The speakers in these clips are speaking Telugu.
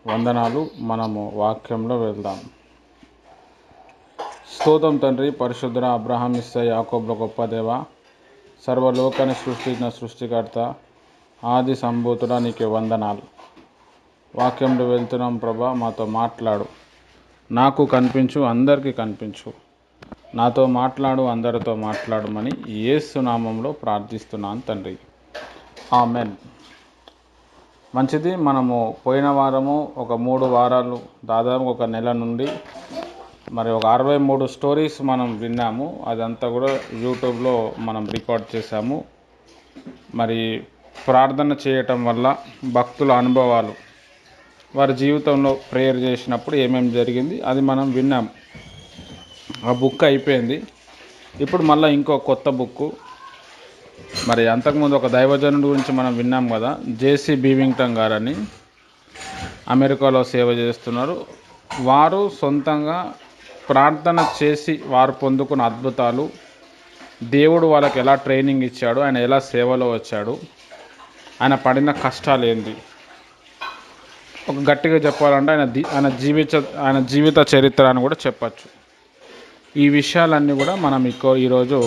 వందనాలు. మనము వాక్యంలో వెళ్దాం. స్తోత్రం తండ్రి, పరిశుద్ధ అబ్రహాం, ఇస్సాకు, యాకోబుల గొప్ప దేవ, సర్వలోకాన్ని సృష్టించిన సృష్టికర్త, ఆది సంభూతుడా, నీకు వందనాలు. వాక్యంలో వెళ్తున్నాం ప్రభా, మాతో మాట్లాడు. నాకు కనిపించు, అందరికీ కనిపించు. నాతో మాట్లాడు, అందరితో మాట్లాడమని యేసు నామంలో ప్రార్థిస్తున్నాను తండ్రి. ఆమెన్. మంచిది. మనము పోయిన వారము ఒక 3 వారాలు, దాదాపు ఒక నెల నుండి మరి ఒక 63 స్టోరీస్ మనం విన్నాము. అదంతా కూడా యూట్యూబ్లో మనం రికార్డ్ చేశాము. మరి ప్రార్థన చేయటం వల్ల భక్తుల అనుభవాలు, వారి జీవితంలో ప్రేయర్ చేసినప్పుడు ఏమేమి జరిగింది అది మనం విన్నాం. ఆ బుక్ అయిపోయింది. ఇప్పుడు మళ్ళీ ఇంకో కొత్త బుక్కు, మరి అంతకుముందు ఒక దైవజనుడి గురించి మనం విన్నాం కదా, జేసీ బీవింగ్టన్ గారని అమెరికాలో సేవ చేస్తున్నారు. వారు సొంతంగా ప్రార్థన చేసి వారు పొందుకున్న అద్భుతాలు, దేవుడు వాళ్ళకి ఎలా ట్రైనింగ్ ఇచ్చాడు, ఆయన ఎలా సేవలో వచ్చాడు, ఆయన పడిన కష్టాలు ఏంది, ఒక గట్టిగా చెప్పాలంటే ఆయన జీవిత చరిత్ర అని కూడా చెప్పచ్చు. ఈ విషయాలన్నీ కూడా మనం ఈరోజు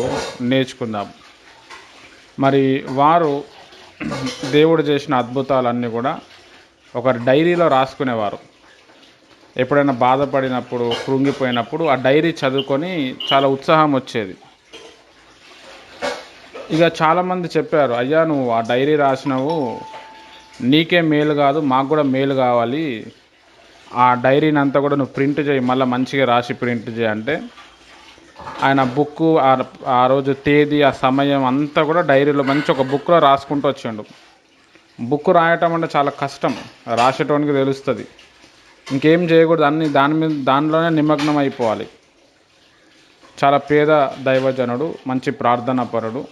నేర్చుకుందాం. మరి వారు దేవుడు చేసిన అద్భుతాలన్నీ కూడా ఒక డైరీలో రాసుకునేవారు. ఎప్పుడైనా బాధపడినప్పుడు, కృంగిపోయినప్పుడు ఆ డైరీ చదువుకొని చాలా ఉత్సాహం వచ్చేది. ఇక చాలామంది చెప్పారు, అయ్యా నువ్వు ఆ డైరీ రాసినావు, నీకే మేలు కాదు, మాకు కూడా మేలు కావాలి, ఆ డైరీని అంతా కూడా నువ్వు ప్రింట్ చేయి, మళ్ళీ మంచిగా రాసి ప్రింట్ చేయి అంటే, ఆయన బుక్కు ఆ రోజు తేదీ, ఆ సమయం అంతా కూడా డైరీలో మంచి ఒక బుక్లో రాసుకుంటూ వచ్చాడు. బుక్ రాయటం అంటే చాలా కష్టం, రాసేటోనికి తెలుస్తుంది. ఇంకేం చేయకూడదు, అన్ని దానిలోనే నిమగ్నం అయిపోవాలి. చాలా పేద దైవజనుడు, మంచి ప్రార్థనా పరుడు.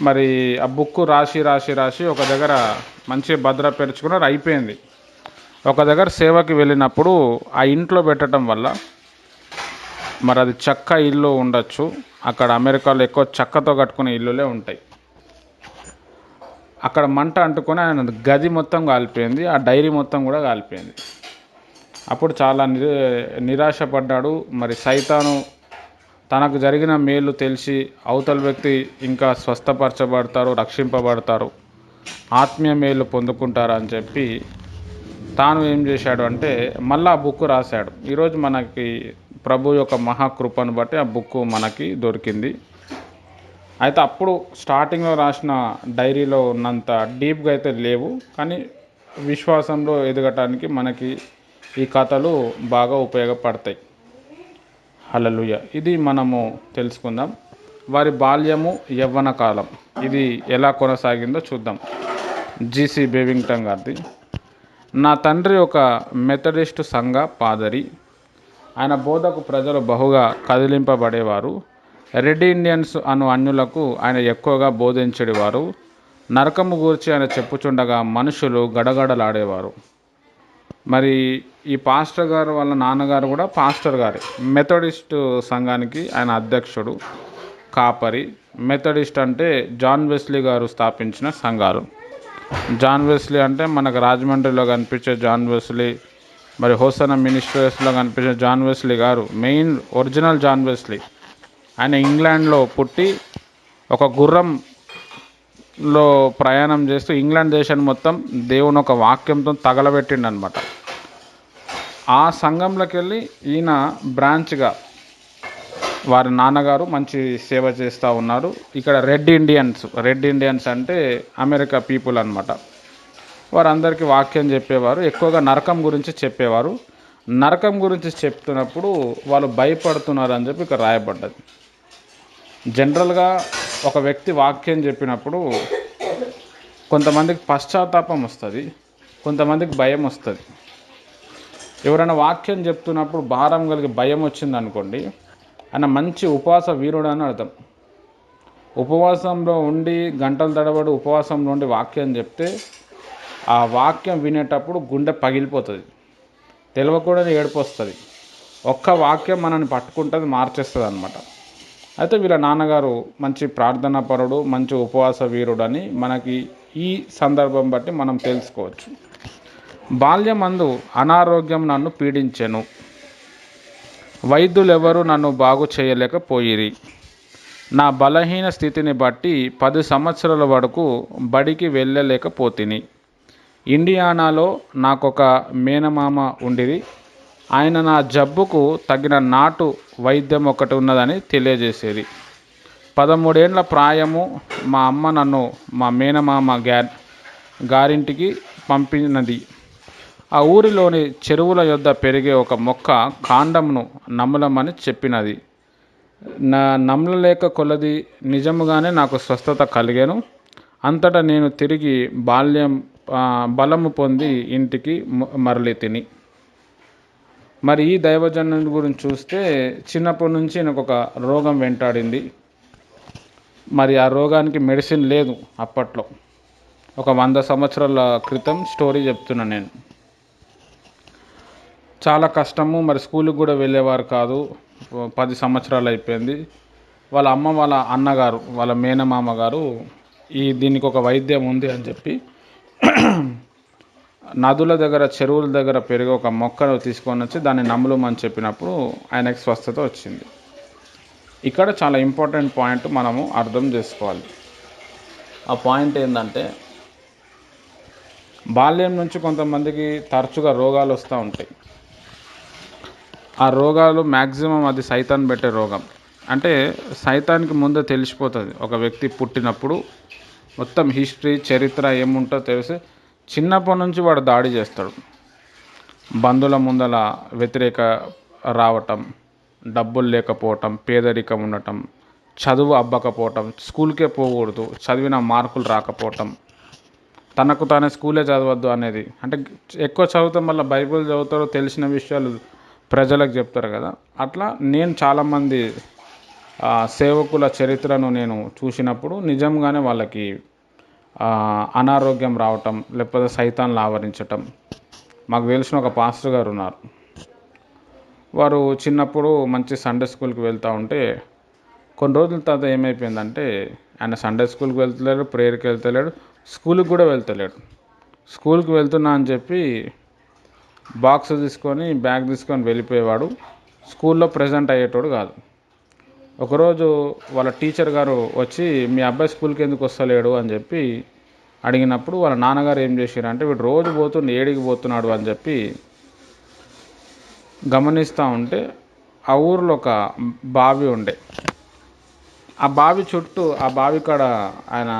మరి ఆ బుక్ రాసి ఒక దగ్గర మంచి భద్రపరుచుకున్నారు. అయిపోయింది. ఒక దగ్గర సేవకి వెళ్ళినప్పుడు ఆ ఇంట్లో పెట్టడం వల్ల, మరి అది చెక్క ఇల్లు ఉండొచ్చు, అక్కడ అమెరికాలో ఎక్కువ చెక్కతో కట్టుకునే ఇల్లులే ఉంటాయి. అక్కడ మంట అంటుకొని ఆయన గది మొత్తం కాలిపోయింది, ఆ డైరీ మొత్తం కూడా కాలిపోయింది. అప్పుడు చాలా నిరాశపడ్డాడు. మరి సైతాను తనకు జరిగిన మేలు తెలిసి అవతల వ్యక్తి ఇంకా స్వస్థపరచబడతారు, రక్షింపబడతారు, ఆత్మీయ మేలు పొందుకుంటారు అని చెప్పి తాను ఏం చేశాడు అంటే మళ్ళీ ఆ బుక్ రాశాడు. ఈరోజు మనకి ప్రభు యొక్క మహాకృపను బట్టి ఆ బుక్ మనకి దొరికింది. అయితే అప్పుడు స్టార్టింగ్లో రాసిన డైరీలో ఉన్నంత డీప్గా అయితే లేవు, కానీ విశ్వాసంలో ఎదగటానికి మనకి ఈ కథలు బాగా ఉపయోగపడతాయి. హల్లెలూయా. ఇది మనము తెలుసుకుందాం. వారి బాల్యము, యవ్వన కాలం ఇది ఎలా కొనసాగిందో చూద్దాం. జేసీ బీవింగ్టన్ గారిది. నా తండ్రి ఒక మెథడిస్టు సంఘ పాదరి. ఆయన బోధకు ప్రజలు బహుగా కదిలింపబడేవారు. రెడ్ ఇండియన్స్ అను అన్యులకు ఆయన ఎక్కువగా బోధించేవారు. నరకము గూర్చి ఆయన చెప్పుచుండగా మనుషులు గడగడలాడేవారు. మరి ఈ పాస్టర్ గారు వాళ్ళ నాన్నగారు కూడా పాస్టర్ గారే. మెథడిస్ట్ సంఘానికి ఆయన అధ్యక్షుడు, కాపరి. మెథడిస్ట్ అంటే జాన్ వెస్లీ గారు స్థాపించిన సంఘాలు. జాన్ వెస్లీ అంటే మనకు రాజమండ్రిలో కనిపించే జాన్ వెస్లీ, మరి హోసనా మినిస్ట్రీస్లో కనిపించే జాన్ వెస్లీ గారు మెయిన్ ఒరిజినల్ జాన్ వెస్లీ. ఆయన ఇంగ్లాండ్లో పుట్టి ఒక గుర్రంలో ప్రయాణం చేస్తూ ఇంగ్లాండ్ దేశాన్ని మొత్తం దేవుని ఒక వాక్యంతో తగలబెట్టిండు అనమాట. ఆ సంఘంలోకి వెళ్ళి ఈయన బ్రాంచ్గా వారి నాన్నగారు మంచి సేవ చేస్తూ ఉన్నారు. ఇక్కడ రెడ్ ఇండియన్స్ అంటే అమెరికా పీపుల్ అనమాట. వారందరికీ వాక్యం చెప్పేవారు, ఎక్కువగా నరకం గురించి చెప్పేవారు. నరకం గురించి చెప్తున్నప్పుడు వాళ్ళు భయపడుతున్నారు అని చెప్పి ఇక్కడ రాయబడ్డది. జనరల్గా ఒక వ్యక్తి వాక్యం చెప్పినప్పుడు కొంతమందికి పశ్చాత్తాపం వస్తుంది, కొంతమందికి భయం వస్తుంది. ఎవరైనా వాక్యం చెప్తున్నప్పుడు భారం కలిగి భయం వచ్చింది అనుకోండి, ఆయన మంచి ఉపవాస వీరుడు అని అర్థం. ఉపవాసంలో ఉండి గంటల తడబడి ఉపవాసంలో ఉండి వాక్యం చెప్తే ఆ వాక్యం వినేటప్పుడు గుండె పగిలిపోతుంది, తెలియకూడని ఏడుపు వస్తుంది. ఒక్క వాక్యం మనల్ని పట్టుకుంటుంది, మార్చేస్తుంది అనమాట. అయితే వీళ్ళ నాన్నగారు మంచి ప్రార్థనా పరుడు, మంచి ఉపవాస వీరుడు అని మనకి ఈ సందర్భం బట్టి మనం తెలుసుకోవచ్చు. బాల్యమందు అనారోగ్యం నన్ను పీడించెను. వైద్యులెవరూ నన్ను బాగు చేయలేకపోయిరి. నా బలహీన స్థితిని బట్టి 10 సంవత్సరాల వరకు బడికి వెళ్ళలేకపోతిని. ఇండియానాలో నాకొక మేనమామ ఉండిరి. ఆయన నా జబ్బుకు తగిన నాటు వైద్యం ఒకటి ఉన్నదని తెలియజేసేది. 13 ఏండ్ల ప్రాయము మా అమ్మ నన్ను మా మేనమామ గారింటికి పంపినది. ఆ ఊరిలోని చెరువుల యొద్ద పెరిగే ఒక మొక్క కాండంను నమలమని చెప్పినది. నమలలేక కొలది నిజముగానే నాకు స్వస్థత కలిగెను. అంతటా నేను తిరిగి బలము పొంది ఇంటికి మరలి తిని. మరి ఈ దైవజనుడి గురించి చూస్తే చిన్నప్పటి నుంచి నాకు ఒక రోగం వెంటాడింది. మరి ఆ రోగానికి మెడిసిన్ లేదు అప్పట్లో. ఒక 100 సంవత్సరాల క్రితం స్టోరీ చెప్తున్నా నేను. చాలా కష్టము. మరి స్కూల్కి కూడా వెళ్ళేవారు కాదు. 10 సంవత్సరాలు అయిపోయింది. వాళ్ళ అమ్మ వాళ్ళ అన్నగారు వాళ్ళ మేనమామ గారు దీనికి ఒక వైద్యం ఉంది అని చెప్పి నదుల దగ్గర చెరువుల దగ్గర పెరిగే ఒక మొక్కను తీసుకొని వచ్చి దాన్ని నమలమని చెప్పినప్పుడు ఆయనకి స్వస్థత వచ్చింది. ఇక్కడ చాలా ఇంపార్టెంట్ పాయింట్ మనము అర్థం చేసుకోవాలి. ఆ పాయింట్ ఏంటంటే బాల్యం నుంచి కొంతమందికి తరచుగా రోగాలు వస్తూ ఉంటాయి. ఆ రోగాలు మ్యాక్సిమం అది సైతాన్ పెట్టే రోగం. అంటే సైతానికి ముందే తెలిసిపోతుంది. ఒక వ్యక్తి పుట్టినప్పుడు మొత్తం హిస్టరీ చరిత్ర ఏముంటో తెలిసి చిన్నప్పటి నుంచి వాడు దాడి చేస్తాడు. బంధువుల ముందల వ్యతిరేక రావటం, డబ్బులు లేకపోవటం, పేదరికం ఉండటం, చదువు అబ్బకపోవటం, స్కూల్కే పోకూడదు, చదివిన మార్కులు రాకపోవటం, తనకు తానే స్కూలే చదవద్దు అనేది. అంటే ఎక్కువ చదువుతాం వల్ల బైబిల్ చదువుతారో తెలిసిన విషయాలు ప్రజలకు చెప్తారు కదా. అట్లా నేను చాలామంది సేవకుల చరిత్రను నేను చూసినప్పుడు నిజంగానే వాళ్ళకి అనారోగ్యం రావటం, లేకపోతే సైతాన్లు ఆవరించటం. మాకు తెలిసిన ఒక పాస్టర్ గారు ఉన్నారు. వారు చిన్నప్పుడు మంచి సండే స్కూల్కి వెళ్తూ ఉంటే కొన్ని రోజుల తర్వాత ఏమైపోయిందంటే ఆయన సండే స్కూల్కి వెళ్తలేడు, ప్రేయర్కి వెళ్తలేడు, స్కూల్కి కూడా వెళ్తలేడు. స్కూల్కి వెళ్తున్నా అని చెప్పి బ్యాగ్ తీసుకొని వెళ్ళిపోయేవాడు. స్కూల్లో ప్రజెంట్ అయ్యేటోడు కాదు. ఒకరోజు వాళ్ళ టీచర్ గారు వచ్చి మీ అబ్బాయి స్కూల్కి ఎందుకు వస్తలేడు అని చెప్పి అడిగినప్పుడు వాళ్ళ నాన్నగారు ఏం చేశారంటే వీడు రోజు ఏడికి పోతున్నాడు అని చెప్పి గమనిస్తూ ఉంటే ఆ ఊరిలో ఒక బావి ఉండే. ఆ బావి చుట్టూ ఆ బావి కాడ ఆయన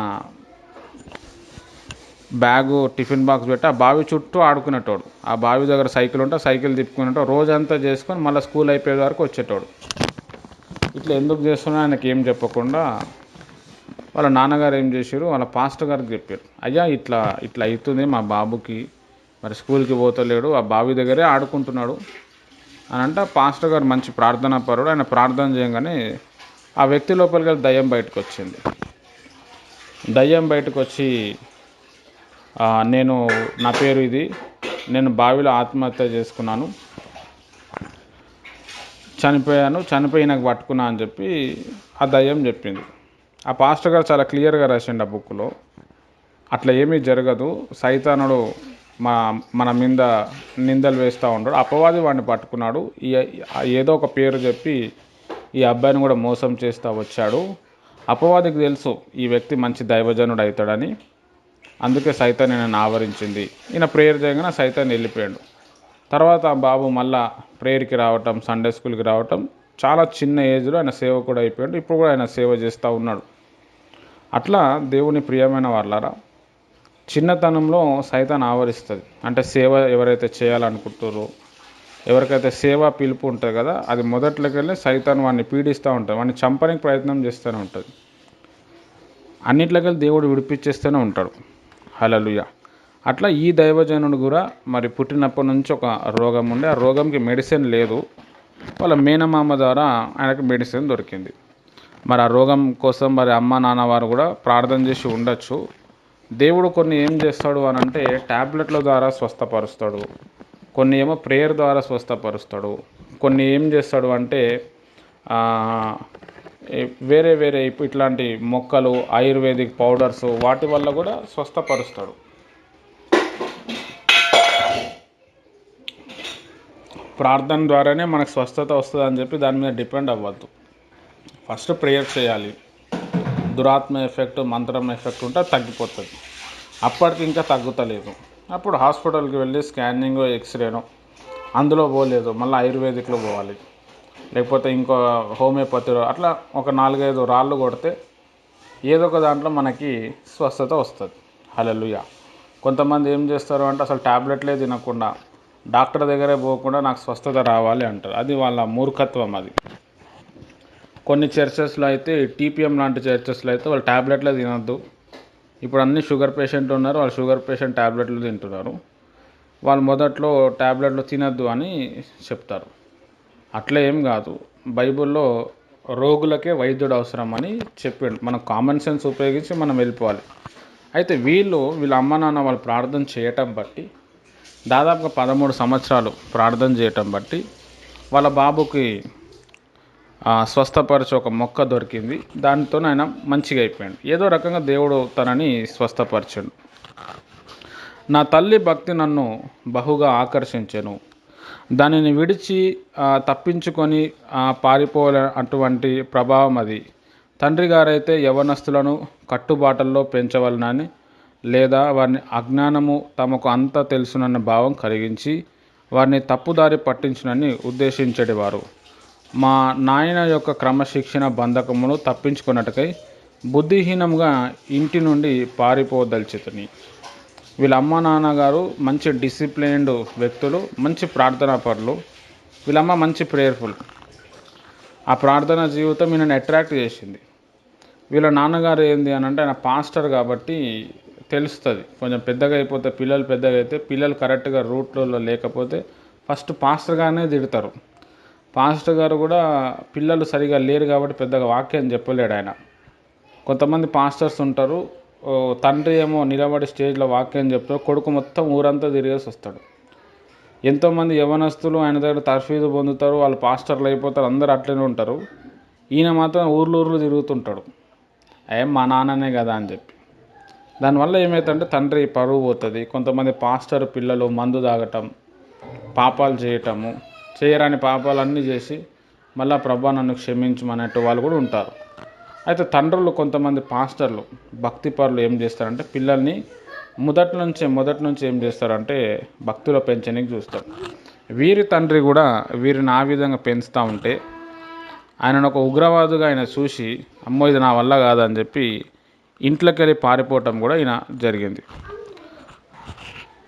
బ్యాగు టిఫిన్ బాక్స్ పెట్టి ఆ బావి చుట్టూ ఆడుకునేటోడు. ఆ బావి దగ్గర సైకిల్ ఉంటే సైకిల్ తిప్పుకునేటోడు. రోజంతా చేసుకొని మళ్ళీ స్కూల్ అయిపోయే వరకు వచ్చేటోడు. ఇట్లా ఎందుకు చేస్తున్నా ఆయనకి ఏం చెప్పకుండా వాళ్ళ నాన్నగారు ఏం చేశారు, వాళ్ళ పాస్టర్ గారికి చెప్పారు. అయ్యా ఇట్లా అవుతుంది మా బాబుకి, మరి స్కూల్కి పోతలేడు, ఆ బావి దగ్గరే ఆడుకుంటున్నాడు అని అంటే పాస్టర్ గారు మంచి ప్రార్థనా పరుడు. ఆయన ప్రార్థన చేయగానే ఆ వ్యక్తి లోపలికి వెళ్ళి దయ్యం బయటకు వచ్చింది. దయ్యం బయటకు వచ్చి నా పేరు ఇది, నేను బావిలో ఆత్మహత్య చేసుకున్నాను, చనిపోయి నాకు పట్టుకున్నా అని చెప్పి ఆ దయ్యం చెప్పింది. ఆ పాస్టర్ గారు చాలా క్లియర్గా రాసిండు ఆ బుక్లో, అట్లా ఏమీ జరగదు, సైతానుడు మన మీద నిందలు వేస్తూ ఉంటాడు, అపవాది వాడిని పట్టుకున్నాడు, ఏదో ఒక పేరు చెప్పి ఈ అబ్బాయిని కూడా మోసం చేస్తూ వచ్చాడు, అపవాదికి తెలుసు ఈ వ్యక్తి మంచి దైవజనుడు అవుతాడని, అందుకే సైతాన్ నేను ఆవరించింది. ఈయన ప్రేయర్ చేయగానే సైతాన్ వెళ్ళిపోయాడు. తర్వాత ఆ బాబు మళ్ళా ప్రేయర్కి రావటం, సండే స్కూల్కి రావటం, చాలా చిన్న ఏజ్లో ఆయన సేవకుడు అయిపోయాడు. ఇప్పుడు కూడా ఆయన సేవ చేస్తూ ఉన్నాడు. అట్లా దేవుని ప్రియమైన వాళ్ళారా, చిన్నతనంలో సైతాన్ ఆవరిస్తుంది. అంటే సేవ ఎవరైతే చేయాలనుకుంటారో, ఎవరికైతే సేవ పిలుపు ఉంటుంది కదా, అది మొదట్లోకెళ్ళి సైతాన్ వాడిని పీడిస్తూ ఉంటుంది, వాడిని చంపడానికి ప్రయత్నం చేస్తూనే ఉంటుంది. అన్నిట్లోకెళ్ళి దేవుడు విడిపించేస్తూనే ఉంటాడు. హల్లెలూయా. అట్లా ఈ దైవజనుడు కూడా మరి పుట్టినప్పటి నుంచి ఒక రోగం ఉండే, ఆ రోగంకి మెడిసిన్ లేదు. వాళ్ళ మేనమామ ద్వారా ఆయనకు మెడిసిన్ దొరికింది. మరి ఆ రోగం కోసం మరి అమ్మ నాన్న వారు కూడా ప్రార్థన చేసి ఉండొచ్చు. దేవుడు కొన్ని ఏం చేస్తాడు అని అంటే ట్యాబ్లెట్ల ద్వారా స్వస్థపరుస్తాడు, కొన్ని ఏమో ప్రేయర్ ద్వారా స్వస్థపరుస్తాడు, కొన్ని ఏం చేస్తాడు అంటే వేరే ఇట్లాంటి మొక్కలు, ఆయుర్వేదిక్ పౌడర్స్, వాటి వల్ల కూడా స్వస్థపరుస్తాడు. ప్రార్థన ద్వారానే మనకు స్వస్థత వస్తుంది అని చెప్పి దాని మీద డిపెండ్ అవ్వద్దు. ఫస్ట్ ప్రేయర్ చేయాలి. దురాత్మ ఎఫెక్ట్, మంత్రం ఎఫెక్ట్ ఉంటే తగ్గిపోతుంది. అప్పటికి ఇంకా తగ్గుతలేదు, అప్పుడు హాస్పిటల్కి వెళ్ళి స్కానింగ్, ఎక్స్రేనో అందులో పోలేదు, మళ్ళీ ఆయుర్వేదిక్లో పోవాలి, లేకపోతే ఇంకో హోమియోపతిలో అట్లా ఒక 4-5 రాళ్ళు కొడితే ఏదో ఒక దాంట్లో మనకి స్వస్థత వస్తుంది. హల్లెలూయా. కొంతమంది ఏం చేస్తారు అంటే అసలు ట్యాబ్లెట్లే తినకుండా డాక్టర్ దగ్గరే పోకుండా నాకు స్వస్థత రావాలి అంటారు. అది వాళ్ళ మూర్ఖత్వం. అది కొన్ని చర్చెస్లో అయితే, టీపీఎం లాంటి చర్చెస్లో అయితే వాళ్ళు ట్యాబ్లెట్లే తినొద్దు. ఇప్పుడు అన్ని షుగర్ పేషెంట్ ఉన్నారు, వాళ్ళు షుగర్ పేషెంట్ ట్యాబ్లెట్లు తింటున్నారు. వాళ్ళు మొదట్లో ట్యాబ్లెట్లు తినొద్దు అని చెప్తారు. అట్లా ఏం కాదు. బైబిల్లో రోగులకే వైద్యుడు అవసరం అని చెప్పిండు. మనం కామన్ సెన్స్ ఉపయోగించి మనం వెళ్ళిపోవాలి. అయితే వీళ్ళ అమ్మ నాన్న వాళ్ళు ప్రార్థన చేయటం బట్టి, దాదాపుగా 13 సంవత్సరాలు ప్రార్థన చేయటం బట్టి వాళ్ళ బాబుకి స్వస్థపరిచే ఒక మొక్క దొరికింది. దానితో ఆయన మంచిగా అయిపోయాడు. ఏదో రకంగా దేవుడు తనని స్వస్థపరిచాడు. నా తల్లి భక్తి నన్ను బహుగా ఆకర్షించెను. దానిని విడిచి తప్పించుకొని పారిపోలే అటువంటి ప్రభావం అది. తండ్రి గారైతే యవనస్తులను కట్టుబాటల్లో పెంచవలనని, లేదా వారిని అజ్ఞానము తమకు అంతా తెలుసునన్న భావం కలిగించి వారిని తప్పుదారి పట్టించునని ఉద్దేశించేటివారు. మా నాయన యొక్క క్రమశిక్షణ బంధకమును తప్పించుకున్నట్టుకై బుద్ధిహీనంగా ఇంటి నుండి పారిపోదలిచితిని. వీళ్ళ అమ్మ నాన్నగారు మంచి డిసిప్లైన్డ్ వ్యక్తులు, మంచి ప్రార్థనా పరులు. వీళ్ళమ్మ మంచి ప్రేయర్ఫుల్. ఆ ప్రార్థనా జీవితం ఈయనని అట్రాక్ట్ చేసింది. వీళ్ళ నాన్నగారు ఏంది అని అంటే ఆయన పాస్టర్ కాబట్టి తెలుస్తుంది. కొంచెం పెద్దగా అయిపోతే, పిల్లలు పెద్దగా అయితే, పిల్లలు కరెక్ట్గా రూట్లో లేకపోతే ఫస్ట్ పాస్టర్ గారినే తిడతారు. పాస్టర్ గారు కూడా పిల్లలు సరిగా లేరు కాబట్టి పెద్దగా వాక్యం చెప్పలేడు ఆయన. కొంతమంది పాస్టర్స్ ఉంటారు, తండ్రి ఏమో నిలబడి స్టేజ్లో వాక్యం చెప్తారు, కొడుకు మొత్తం ఊరంతా తిరిగేసి వస్తాడు. ఎంతోమంది యవనస్తులు ఆయన దగ్గర తర్ఫీదు పొందుతారు, వాళ్ళు పాస్టర్లు అయిపోతారు, అందరూ అట్లనే ఉంటారు. ఈయన మాత్రం ఊర్లు తిరుగుతుంటాడు, మా నాన్ననే కదా అని చెప్పి. దానివల్ల ఏమవుతుందంటే తండ్రి పరువు పోతుంది. కొంతమంది పాస్టర్ పిల్లలు మందు తాగటం, పాపాలు చేయటము, చేయరాని పాపాలన్నీ చేసి మళ్ళీ ప్రభా నన్ను క్షమించమన్నట్టు వాళ్ళు కూడా ఉంటారు. అయితే తండ్రులు, కొంతమంది పాస్టర్లు, భక్తి పరులు ఏం చేస్తారంటే పిల్లల్ని మొదటి నుంచి ఏం చేస్తారంటే భక్తిలో పెంచడానికి చూస్తారు. వీరి తండ్రి కూడా వీరిని ఆ విధంగా పెంచుతూ ఉంటే ఆయనను ఒక ఉగ్రవాదుగా ఆయన చూసి, అమ్మో ఇది నా వల్ల కాదని చెప్పి ఇంట్లోకి వెళ్ళి పారిపోవటం కూడా ఈయన జరిగింది.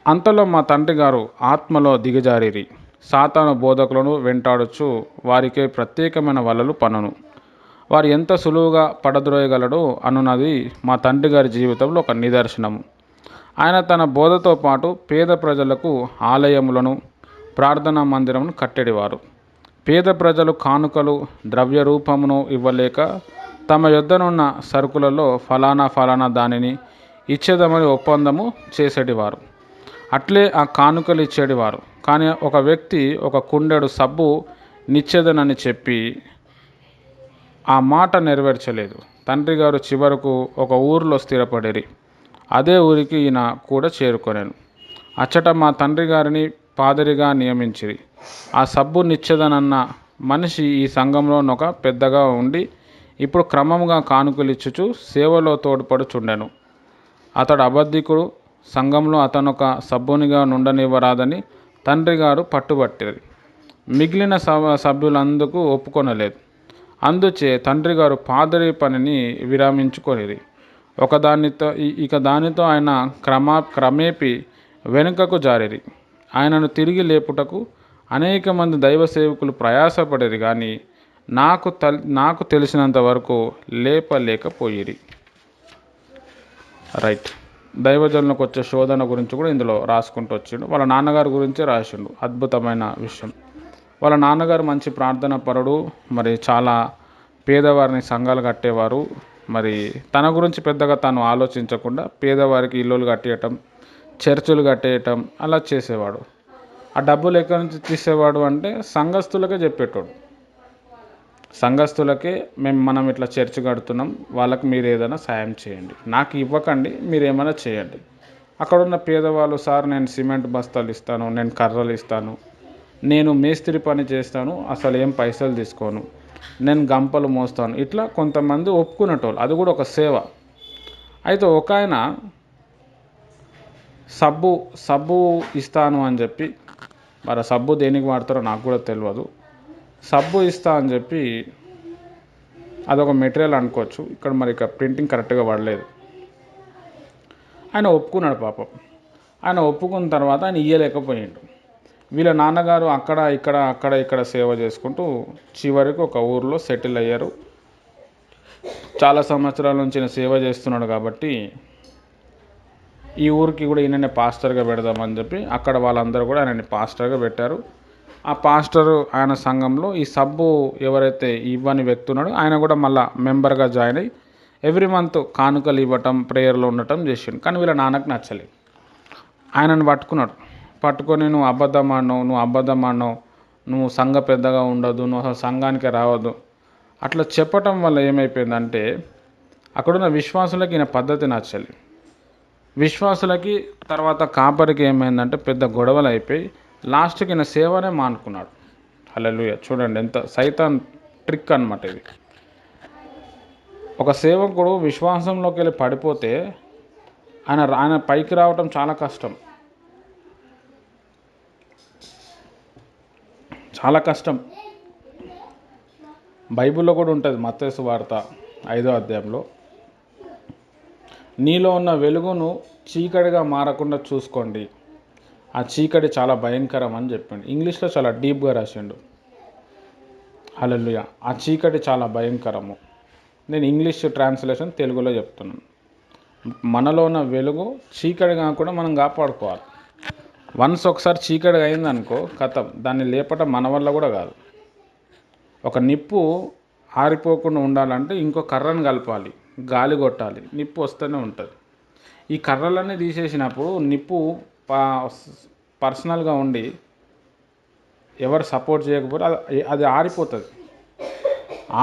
అంతలో మా తండ్రి గారు ఆత్మలో దిగజారిరి, సాతాను బోధకులను వెంటాడొచ్చు వారికే ప్రత్యేకమైన వలలు పనును, వారు ఎంత సులువుగా పడద్రోయగలడో అనున్నది మా తండ్రి గారి జీవితంలో ఒక నిదర్శనము. ఆయన తన బోధతో పాటు పేద ప్రజలకు ఆలయములను, ప్రార్థనా మందిరమును కట్టెడివారు. పేద ప్రజలు కానుకలు, ద్రవ్య రూపమును ఇవ్వలేక తమ యొద్దనున్న సరుకులలో ఫలానా దానిని ఇచ్చేదమని ఒప్పందము చేసేటివారు. అట్లే ఆ కానుకలు ఇచ్చేటివారు. కానీ ఒక వ్యక్తి ఒక కుండెడు సబ్బు నిచ్చేదనని చెప్పి ఆ మాట నెరవేర్చలేదు. తండ్రి గారు చివరకు ఒక ఊరిలో స్థిరపడిరి. అదే ఊరికి ఈయన కూడా చేరుకొనెను. అచ్చట మా తండ్రి గారిని పాదరిగా నియమించిరి. ఆ సబ్బు నిచ్చెదనన్న మనిషి ఈ సంఘంలోనొక పెద్దగా ఉండి ఇప్పుడు క్రమంగా కానుకలిచ్చుచు సేవలో తోడ్పడుచుండెను. అతడు అబద్ధికుడు. సంఘంలో అతనొక సబ్బునిగా నుండనివ్వరాదని తండ్రి గారు పట్టుబట్టిరి. మిగిలిన సభ్యులందుకు ఒప్పుకొనలేదు. అందుచే తండ్రి గారు పాదరి పనిని విరమించుకొనిరి. దానితో ఆయన క్రమేపీ వెనుకకు జారిరి. ఆయనను తిరిగి లేపుటకు అనేక మంది దైవ సేవకులు ప్రయాసపడిరి, కానీ నాకు తెలిసినంత వరకు లేపలేకపోయిరి. రైట్. దైవజనులకు వచ్చే శోధన గురించి కూడా ఇందులో రాసుకుంటూ వచ్చిండు. వాళ్ళ నాన్నగారి గురించే రాసిండు. అద్భుతమైన విషయం. వాళ్ళ నాన్నగారు మంచి ప్రార్థన పరుడు, మరి చాలా పేదవారిని సంఘాలు కట్టేవారు. మరి తన గురించి పెద్దగా తాను ఆలోచించకుండా పేదవారికి ఇల్లులు కట్టేయటం, చర్చులు కట్టేయటం అలా చేసేవాడు. ఆ డబ్బులు ఎక్కడి నుంచి తీసేవాడు అంటే సంఘస్థులకే చెప్పేటోడు. సంఘస్థులకే మనం ఇట్లా చర్చ్ కడుతున్నాం, వాళ్ళకి మీరు ఏదైనా సాయం చేయండి, నాకు ఇవ్వకండి, మీరు ఏమైనా చేయండి. అక్కడున్న పేదవాళ్ళు, సార్ నేను సిమెంట్ బస్తాలు ఇస్తాను, నేను కర్రలు ఇస్తాను, నేను మేస్త్రి పని చేస్తాను, అసలు ఏం పైసలు తీసుకోను, నేను గంపలు మోస్తాను, ఇట్లా కొంతమంది ఒప్పుకునేటోళ్ళు. అది కూడా ఒక సేవ. అయితే ఒక ఆయన సబ్బు ఇస్తాను అని చెప్పి, మరి సబ్బు దేనికి వాడతారో నాకు కూడా తెలియదు, సబ్బు ఇస్తా అని చెప్పి, అదొక మెటీరియల్ అనుకోవచ్చు, ఇక్కడ మరి ఇక ప్రింటింగ్ కరెక్ట్గా పడలేదు. ఆయన ఒప్పుకున్నాడు పాపం. ఆయన ఒప్పుకున్న తర్వాత ఆయన ఇయ్యలేకపోయిండు. వీళ్ళ నాన్నగారు అక్కడ ఇక్కడ సేవ చేసుకుంటూ చివరికి ఒక ఊరిలో సెటిల్ అయ్యారు. చాలా సంవత్సరాల నుంచి ఈయన సేవ చేస్తున్నాడు కాబట్టి ఈ ఊరికి కూడా ఈయననే పాస్టర్గా పెడదామని చెప్పి అక్కడ వాళ్ళందరూ కూడా ఆయనని పాస్టర్గా పెట్టారు. ఆ పాస్టరు ఆయన సంఘంలో ఈ సబ్బు ఎవరైతే ఇవ్వని వ్యక్తి ఉన్నాడో ఆయన కూడా మళ్ళీ మెంబర్గా జాయిన్ అయ్యి ఎవ్రీ మంత్ కానుకలు ఇవ్వటం, ప్రేయర్లో ఉండటం చేసిండు. కానీ వీళ్ళ నాన్నకు నచ్చలేదు. ఆయనను పట్టుకొని నువ్వు అబద్ధం ఆడినావు, నువ్వు సంఘ పెద్దగా ఉండదు, నువ్వు అసలు సంఘానికి రావద్దు అట్లా చెప్పటం వల్ల ఏమైపోయిందంటే అక్కడున్న విశ్వాసులకి ఈయన పద్ధతి నచ్చలేదు. విశ్వాసులకి తర్వాత కాపరికి ఏమైందంటే పెద్ద గొడవలు అయిపోయి లాస్ట్కి ఈయన సేవనే మానుకున్నాడు. హల్లెలూయా. చూడండి ఎంత సైతాన్ ట్రిక్ అన్నమాట ఇది. ఒక సేవకుడు విశ్వాసంలోకి వెళ్ళి పడిపోతే ఆయన పైకి రావటం చాలా కష్టం, చాలా కష్టం. బైబిల్లో కూడా ఉంటుంది, మత్తయి సువార్త 5వ అధ్యాయంలో, నీలో ఉన్న వెలుగును చీకటిగా మారకుండా చూసుకోండి, ఆ చీకటి చాలా భయంకరం అని చెప్పిండు. ఇంగ్లీష్లో చాలా డీప్గా రాసిండు. హల్లెలూయా. ఆ చీకటి చాలా భయంకరము. నేను ఇంగ్లీష్ ట్రాన్స్లేషన్ తెలుగులో చెప్తున్నాను. మనలో ఉన్న వెలుగు చీకటి కాకుండా మనం కాపాడుకోవాలి. వన్స్ ఒకసారి చీకటి అయిందనుకో కథం, దాన్ని లేపటం మన వల్ల కూడా కాదు. ఒక నిప్పు ఆరిపోకుండా ఉండాలంటే ఇంకో కర్రను కలపాలి, గాలి కొట్టాలి, నిప్పు వస్తూనే ఉంటుంది. ఈ కర్రలన్నీ తీసేసినప్పుడు నిప్పు పర్సనల్గా ఉండి ఎవరు సపోర్ట్ చేయకపోతే అది ఆరిపోతుంది.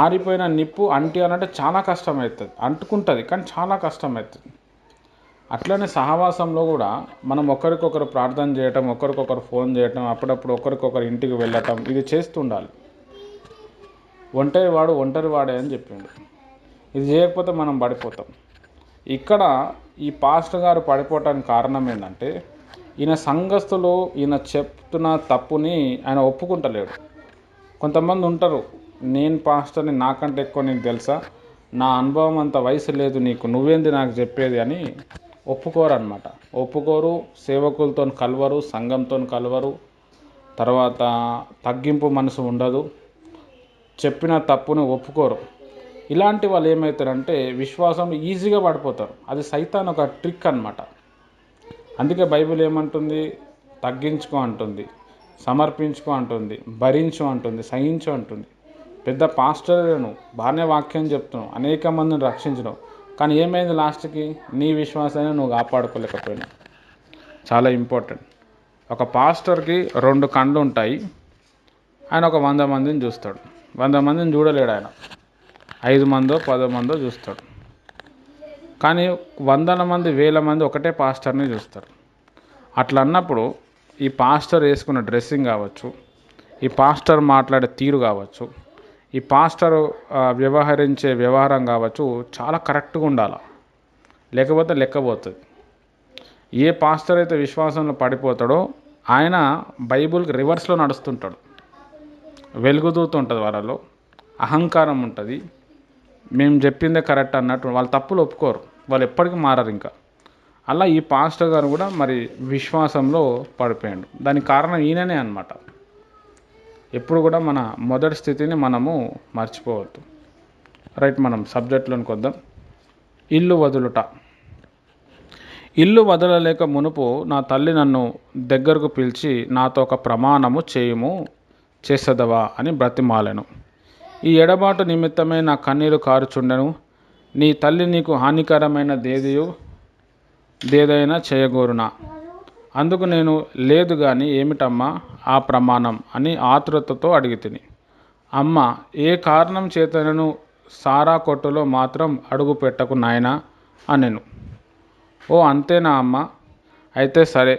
ఆరిపోయిన నిప్పు అనంటే చాలా కష్టమవుతుంది, అంటుకుంటుంది కానీ చాలా కష్టమవుతుంది. అట్లనే సహవాసంలో కూడా మనం ఒకరికొకరు ప్రార్థన చేయటం, ఒకరికొకరు ఫోన్ చేయటం, అప్పుడప్పుడు ఒకరికొకరు ఇంటికి వెళ్ళటం, ఇది చేస్తుండాలి. ఒంటరి వాడే అని చెప్పిండు. ఇది చేయకపోతే మనం పడిపోతాం. ఇక్కడ ఈ పాస్టర్ గారు పడిపోవటానికి కారణం ఏంటంటే ఈయన సంఘస్థులు ఈయన చెప్తున్న తప్పుని ఆయన ఒప్పుకుంటలేడు. కొంతమంది ఉంటారు, నేను పాస్టర్ని, నాకంటే ఎక్కువ నీకు తెలుసా, నా అనుభవం అంత వయసు లేదు నీకు, నువ్వేంది నాకు చెప్పేది అని ఒప్పుకోరు. సేవకులతో కలవరు, సంఘంతో కలవరు, తర్వాత తగ్గింపు మనసు ఉండదు, చెప్పిన తప్పుని ఒప్పుకోరు. ఇలాంటి వాళ్ళు ఏమవుతారంటే విశ్వాసంలో ఈజీగా పడిపోతారు. అది సైతాన్ ఒక ట్రిక్ అన్నమాట. అందుకే బైబిల్ ఏమంటుంది, తగ్గించుకో అంటుంది, సమర్పించుకో అంటుంది, భరించు అంటుంది, సహించు అంటుంది. పెద్ద పాస్టర్ను బాగానే వాక్యం చెప్తున్నావు, అనేక మందిని రక్షించడం, కానీ ఏమైంది లాస్ట్కి, నీ విశ్వాసాన్ని నువ్వు కాపాడుకోలేకపోయినావు. చాలా ఇంపార్టెంట్. ఒక పాస్టర్కి 2 కళ్ళు ఉంటాయి. ఆయన ఒక 100 మందిని చూస్తాడు. 100 మందిని చూడలేడు ఆయన, 5 మందో 10 మందో చూస్తాడు. కానీ 100 మంది 1000 మంది ఒకటే పాస్టర్ని చూస్తారు. అట్లా అన్నప్పుడు ఈ పాస్టర్ వేసుకున్న డ్రెస్సింగ్ కావచ్చు, ఈ పాస్టర్ మాట్లాడే తీరు కావచ్చు, ఈ పాస్టర్ వ్యవహరించే వ్యవహారం కావచ్చు, చాలా కరెక్ట్గా ఉండాలి, లేకపోతే లెక్కపోతుంది. ఏ పాస్టర్ అయితే విశ్వాసంలో పడిపోతాడో ఆయన బైబిల్కి రివర్స్లో నడుస్తుంటాడు. వెలుగుదూత ఉంటుంది, వాళ్ళలో అహంకారం ఉంటుంది, మేము చెప్పిందే కరెక్ట్ అన్నట్టు. వాళ్ళ తప్పులు ఒప్పుకోరు, వాళ్ళు ఎప్పటికీ మారరు. ఇంకా అలా ఈ పాస్టర్ గారు కూడా మరి విశ్వాసంలో పడిపోయాడు. దానికి కారణం ఈయననే అన్నమాట. ఎప్పుడు కూడా మన మొదటి స్థితిని మనము మర్చిపోవద్దు. రైట్, మనం సబ్జెక్ట్లోనికి వద్దాం. ఇల్లు వదులుట. ఇల్లు వదలలేక మునుపు నా తల్లి నన్ను దగ్గరకు పిలిచి నాతో ఒక ప్రమాణము చేసదవా అని బ్రతిమాలెను. ఈ ఎడబాటు నిమిత్తమే నా కన్నీరు కారుచుండెను. నీ తల్లి నీకు హానికరమైన దేదైనా చేయగోరునా? అందుకు నేను, లేదు గాని ఏమిటమ్మా ఆ ప్రమాణం అని ఆతృతతో అడిగితిని. అమ్మ, ఏ కారణం చేతనను సారా కొట్టులో మాత్రం అడుగు పెట్టకు నాయనా అనెను. ఓ అంతేనా అమ్మ, అయితే సరే,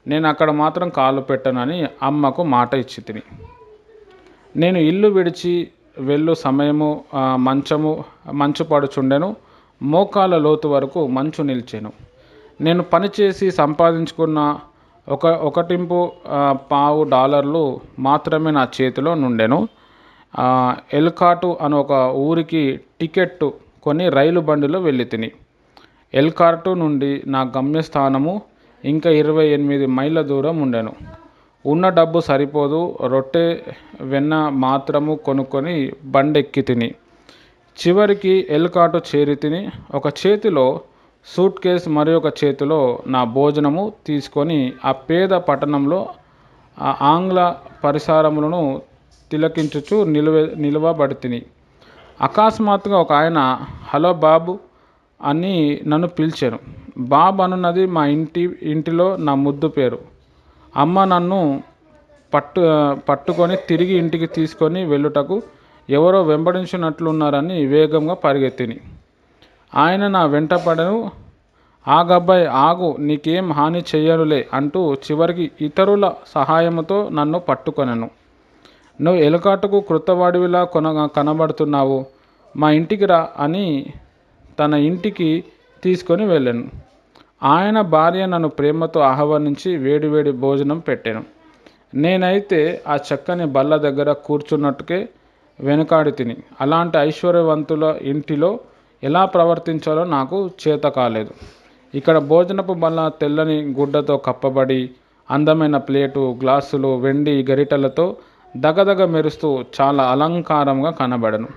నేను అక్కడ మాత్రం కాలు పెట్టనని అమ్మకు మాట ఇచ్చి తిని. నేను ఇల్లు విడిచి వెళ్ళు సమయము మంచు పడుచుండెను. మోకాళ్ళ లోతు వరకు మంచు నిలిచెను. నేను పనిచేసి సంపాదించుకున్న ఒకటింపు $1.5 మాత్రమే నా చేతిలో నుండెను. ఎల్కాటు అను ఒక ఊరికి టికెట్టు కొని రైలు బండిలో వెళ్ళి తిని. ఎల్కాటు నుండి నా గమ్యస్థానము ఇంకా 28 మైళ్ళ దూరం ఉండెను. ఉన్న డబ్బు సరిపోదు. రొట్టె వెన్న మాత్రము కొనుక్కొని బండెక్కి తిని చివరికి ఎల్కాటు చేరి తిని ఒక చేతిలో సూట్ కేస్ మరి ఒక చేతిలో నా భోజనము తీసుకొని ఆ పేద పట్టణంలో ఆ ఆంగ్ల పరిసరములను తిలకించుచు నిలవబడి తిని. అకస్మాత్తుగా ఒక ఆయన హలో బాబు అని నన్ను పిలిచాను. బాబు అనున్నది మా ఇంటిలో నా ముద్దు పేరు. అమ్మ నన్ను పట్టుకొని తిరిగి ఇంటికి తీసుకొని వెళ్ళుటకు ఎవరో వెంబడించినట్లున్నారని వేగంగా పరిగెత్తిని. ఆయన నా వెంట పడను. ఆగబ్బాయి ఆగు, నీకేం హాని చెయ్యనులే అంటూ చివరికి ఇతరుల సహాయంతో నన్ను పట్టుకొనెను. నువ్వు ఎలుకాటుకు క్రొత్తవాడివిలా కనబడుతున్నావు, మా ఇంటికి రా అని తన ఇంటికి తీసుకొని వెళ్ళాను. ఆయన భార్య నన్ను ప్రేమతో ఆహ్వానించి వేడివేడి భోజనం పెట్టాను. నేనైతే ఆ చక్కని బల్ల దగ్గర కూర్చున్నట్టుకే వెనుకాడి తిని. అలాంటి ఐశ్వర్యవంతుల ఇంటిలో ఎలా ప్రవర్తించాలో నాకు చేత కాలేదు. ఇక్కడ భోజనపు బల్ల తెల్లని గుడ్డతో కప్పబడి అందమైన ప్లేటు, గ్లాసులు, వెండి గరిటెలతో దగదగ మెరుస్తూ చాలా అలంకారంగా కనబడను.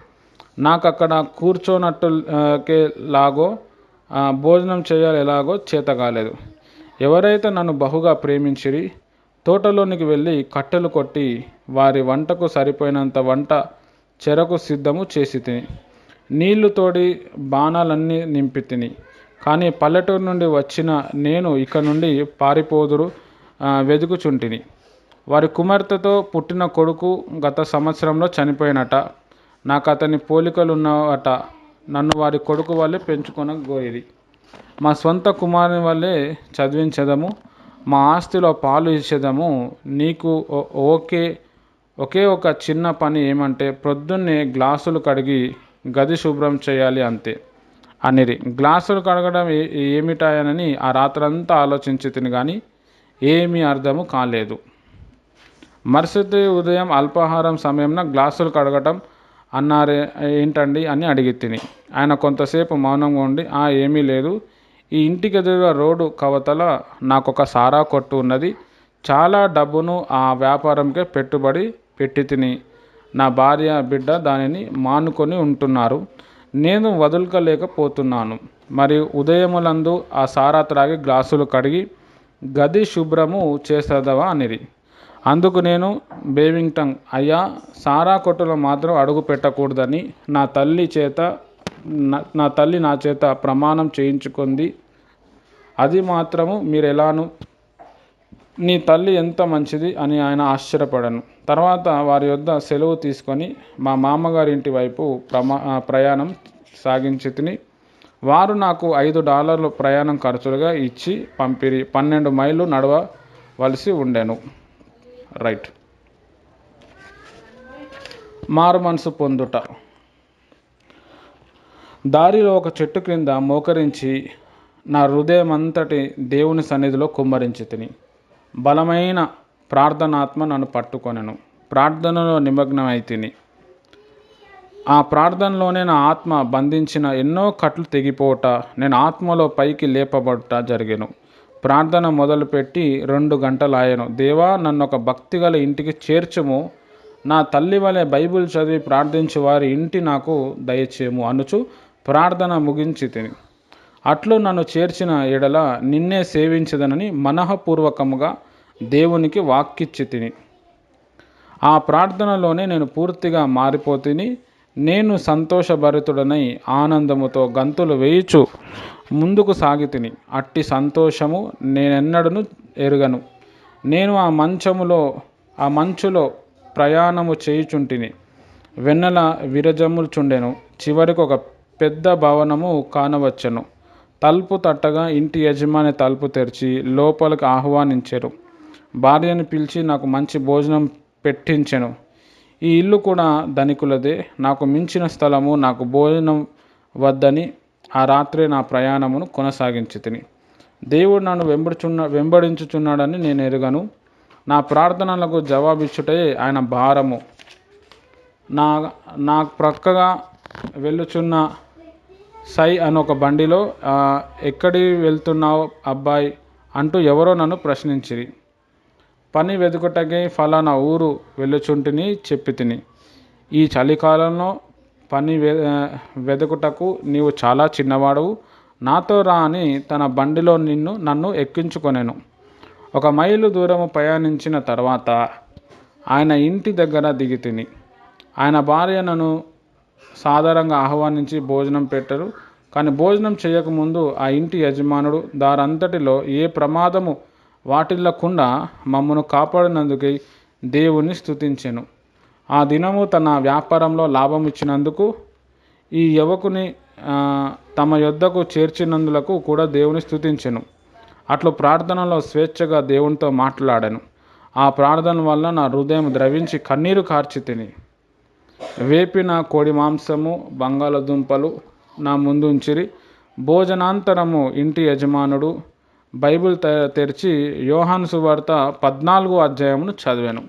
నాకు అక్కడ కూర్చోనట్టుకే లాగో భోజనం చేయాలి ఎలాగో చేత కాలేదు. ఎవరైతే నన్ను బహుగా ప్రేమించిరి తోటలోనికి వెళ్ళి కట్టెలు కొట్టి వారి వంటకు సరిపోయినంత వంట చెరకు సిద్ధము చేసి తిని. నీళ్లు తోడి బాణాలన్నీ నింపి తిని. కానీ పల్లెటూరు నుండి వచ్చిన నేను ఇక నుండి పారిపోదురు వెతుకుచుంటిని. వారి కుమార్తెతో పుట్టిన కొడుకు గత సంవత్సరంలో చనిపోయినట. నాకు అతని పోలికలున్నవట. నన్ను వారి కొడుకు వల్లే పెంచుకొనగోరిరి. మా స్వంత కుమారుని వల్లే చదివించదము, మా ఆస్తిలో పాలు ఇచ్చేదము. నీకు ఒకే ఒక చిన్న పని ఏమంటే ప్రొద్దున్నే గ్లాసులు కడిగి గది శుభ్రం చేయాలి అంతే అనిరి. గ్లాసులు కడగడం ఏమిటాయనని ఆ రాత్రంతా ఆలోచించి తిని కానీ ఏమీ అర్థము కాలేదు. మరుసటి ఉదయం అల్పాహారం సమయంలో గ్లాసులు కడగటం అన్నారే ఏంటండి అని అడిగి తిని. ఆయన కొంతసేపు మౌనంగా ఉండి ఏమీ లేదు, ఈ ఇంటికి ఎదురుగా రోడ్డు కవతల నాకొక సారా కొట్టు ఉన్నది. చాలా డబ్బును ఆ వ్యాపారంకే పెట్టుబడి పెట్టి తిని నా భార్య బిడ్డ దానిని మానుకొని ఉంటున్నారు. నేను వదులుకోలేకపోతున్నాను. మరి ఉదయములందు ఆ సారా త్రాగి గ్లాసులు కడిగి గది శుభ్రము చేసేదవా అనిరి. అందుకు నేను బేవింగ్టన్, అయ్యా, సారా కొట్టులో మాత్రం అడుగు పెట్టకూడదని నా తల్లి నా చేత ప్రమాణం చేయించుకుంది. అది మాత్రము మీరెలాను? నీ తల్లి ఎంత మంచిది అని ఆయన ఆశ్చర్యపడను. తర్వాత వారి యొద్ద సెలవు తీసుకొని మా మామగారి ఇంటి వైపు ప్రయాణం సాగించి తిని. వారు నాకు $5 ప్రయాణం ఖర్చులుగా ఇచ్చి పంపిరి. 12 మైళ్ళు నడవవలసి ఉండెను. రైట్. మారు మనసు పొందుట. దారిలో ఒక చెట్టు క్రింద మోకరించి నా హృదయమంతటి దేవుని సన్నిధిలో కుమ్మరించి తిని. బలమైన ప్రార్థనాత్మ నన్ను పట్టుకొనెను. ప్రార్థనలో నిమగ్నమై తిని. ఆ ప్రార్థనలోనే నా ఆత్మ బంధించిన ఎన్నో కట్లు తెగిపోవట, నేను ఆత్మలో పైకి లేపబడుట జరిగెను. ప్రార్థన మొదలుపెట్టి 2 గంటలాయెను. దేవా, నన్ను ఒక భక్తిగల ఇంటికి చేర్చుము. నా తల్లి వలె బైబిల్ చదివి ప్రార్థించు వారి ఇంటి నాకు దయచేయము అనుచు ప్రార్థన ముగించి తిని. అట్లు నన్ను చేర్చిన ఎడల నిన్నే సేవించదనని మనఃపూర్వకముగా దేవునికి వాక్కిచ్చి తిని. ఆ ప్రార్థనలోనే నేను పూర్తిగా మారిపోతిని. నేను సంతోషభరితుడనై ఆనందముతో గంతులు వేయుచు ముందుకు సాగి తిని. అట్టి సంతోషము నేనెన్నడను ఎరుగను. నేను ఆ మంచులో ప్రయాణము చేయుచుంటిని. వెన్నెల విరజమ్ముచుండెను. చివరికి ఒక పెద్ద భవనము కానవచ్చెను. తలుపు తట్టగా ఇంటి యజమాని తలుపు తెరిచి లోపలికి ఆహ్వానించారు. భార్యను పిలిచి నాకు మంచి భోజనం పెట్టించెను. ఈ ఇల్లు కూడా ధనికులదే. నాకు మించిన స్థలము, నాకు భోజనం వద్దని ఆ రాత్రే నా ప్రయాణమును కొనసాగించితిని. దేవుడు నన్ను వెంబడించుచున్నాడని నేను ఎరుగను. నా ప్రార్థనలకు జవాబిచ్చుటే ఆయన భారము. నా నా ప్రక్కగా వెళ్ళుచున్న సై అని ఒక బండిలో ఎక్కడి వెళ్తున్నావు అబ్బాయి అంటూ ఎవరో నన్ను ప్రశ్నించిరి. పని వెతుకుటకై ఫలానా ఊరు వెళ్ళుచుంటిని చెప్పితిని. ఈ చలికాలంలో పని వెతుకుటకు నీవు చాలా చిన్నవాడవు, నాతో రా అని తన బండిలో నన్ను ఎక్కించుకొనెను. 1 మైలు దూరము ప్రయాణించిన తర్వాత ఆయన ఇంటి దగ్గర దిగితిని. ఆయన భార్య నన్ను సాదరంగా ఆహ్వానించి భోజనం పెట్టరు. కానీ భోజనం చేయకముందు ఆ ఇంటి యజమానుడు దారంతటిలో ఏ ప్రమాదము వాటిల్లకుండా మమ్మను కాపాడినందుకై దేవుని స్తుతించెను. ఆ దినము తన వ్యాపారంలో లాభం ఇచ్చినందుకు ఈ యువకుని తమ యొద్దకు చేర్చినందులకు కూడా దేవుని స్తుతించెను. అట్లు ప్రార్థనలో స్వేచ్ఛగా దేవునితో మాట్లాడాను. ఆ ప్రార్థన వల్ల నా హృదయం ద్రవించి కన్నీరు కార్చితిని. వేపిన కోడి మాంసము, బంగాళదుంపలు నా ముందు ఉంచిరి. భోజనాంతరము ఇంటి యజమానుడు బైబిల్ తెరిచి యోహాను సువార్త 14వ అధ్యాయమును చదివాను.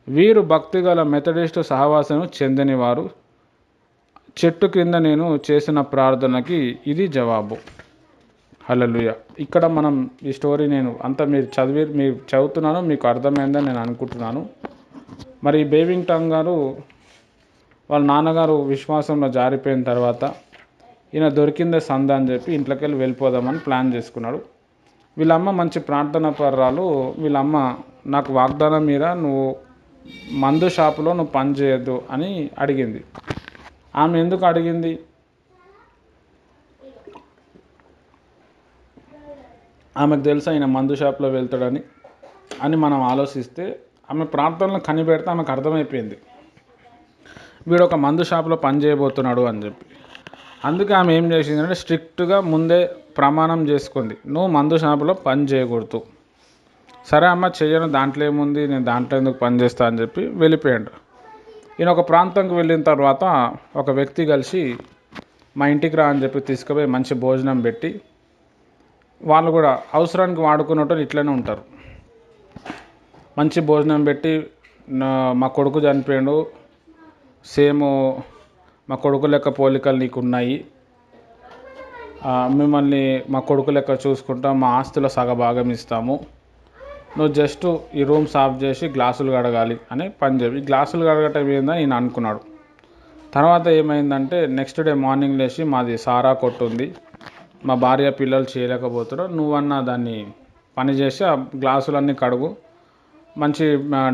వీరు భక్తిగల మెథడిస్టు సహవాసము చెందినవారు. చెట్టు క్రింద నేను చేసిన ప్రార్థనకి ఇది జవాబు. హల్లెలూయా. ఇక్కడ మనం ఈ స్టోరీ నేను అంతా మీరు చదువుతున్నాను, మీకు అర్థమైందని నేను అనుకుంటున్నాను. మరి బేవింగ్టన్ గారు వాళ్ళ నాన్నగారు విశ్వాసంలో జారిపోయిన తర్వాత ఈయన దొరికిందే సంద అని చెప్పి ఇంట్లోకి వెళ్ళిపోదామని ప్లాన్ చేసుకున్నాడు. వీళ్ళమ్మ మంచి ప్రార్థన పర్రాలు. వీళ్ళమ్మ నాకు వాగ్దానం మీద నువ్వు మందు షాపులో నువ్వు పని చేయొద్దు అని అడిగింది. ఆమె ఎందుకు అడిగింది? ఆమెకు తెలుసా ఆయన మందు షాప్లో వెళ్తాడని అని మనం ఆలోచిస్తే ఆమె ప్రార్థనలు కనిపెడితే ఆమెకు అర్థమైపోయింది వీడు ఒక మందు షాప్లో పని చేయబోతున్నాడు అని చెప్పి. అందుకే ఆమె ఏం చేసిందంటే స్ట్రిక్ట్గా ముందే ప్రమాణం చేసుకుంది, నువ్వు మందు షాపులో పని చేయకూడదు. సరే అమ్మ చెయ్యను, దాంట్లో ఏముంది, నేను దాంట్లో ఎందుకు పని చేస్తా అని చెప్పి వెళ్ళిపోయాడు. ఈయన ఒక ప్రాంతంకి వెళ్ళిన తర్వాత ఒక వ్యక్తి కలిసి మా ఇంటికి రా అని చెప్పి తీసుకుపోయి మంచి భోజనం పెట్టి, వాళ్ళు కూడా అవసరానికి వాడుకున్నట్టు ఇట్లనే ఉంటారు. మంచి భోజనం పెట్టి మా కొడుకు చనిపోయాడు, సేమ్ మా కొడుకు లెక్క పోలికలు నీకు ఉన్నాయి, మిమ్మల్ని మా కొడుకు లెక్క చూసుకుంటాం, మా ఆస్తిలో సగభాగం ఇస్తాము, నువ్వు జస్ట్ ఈ రూమ్ సాఫ్ చేసి గ్లాసులు కడగాలి అని పని చెప్పి గ్లాసులు కడగటం ఏందని ఈయన అనుకున్నాడు. తర్వాత ఏమైందంటే నెక్స్ట్ డే మార్నింగ్ లేచి మాది సారా కొట్టు ఉంది, మా భార్య పిల్లలు చేయలేకపోతున్నారు, నువ్వన్నా దాన్ని పని చేసి ఆ గ్లాసులన్నీ కడుగు, మంచి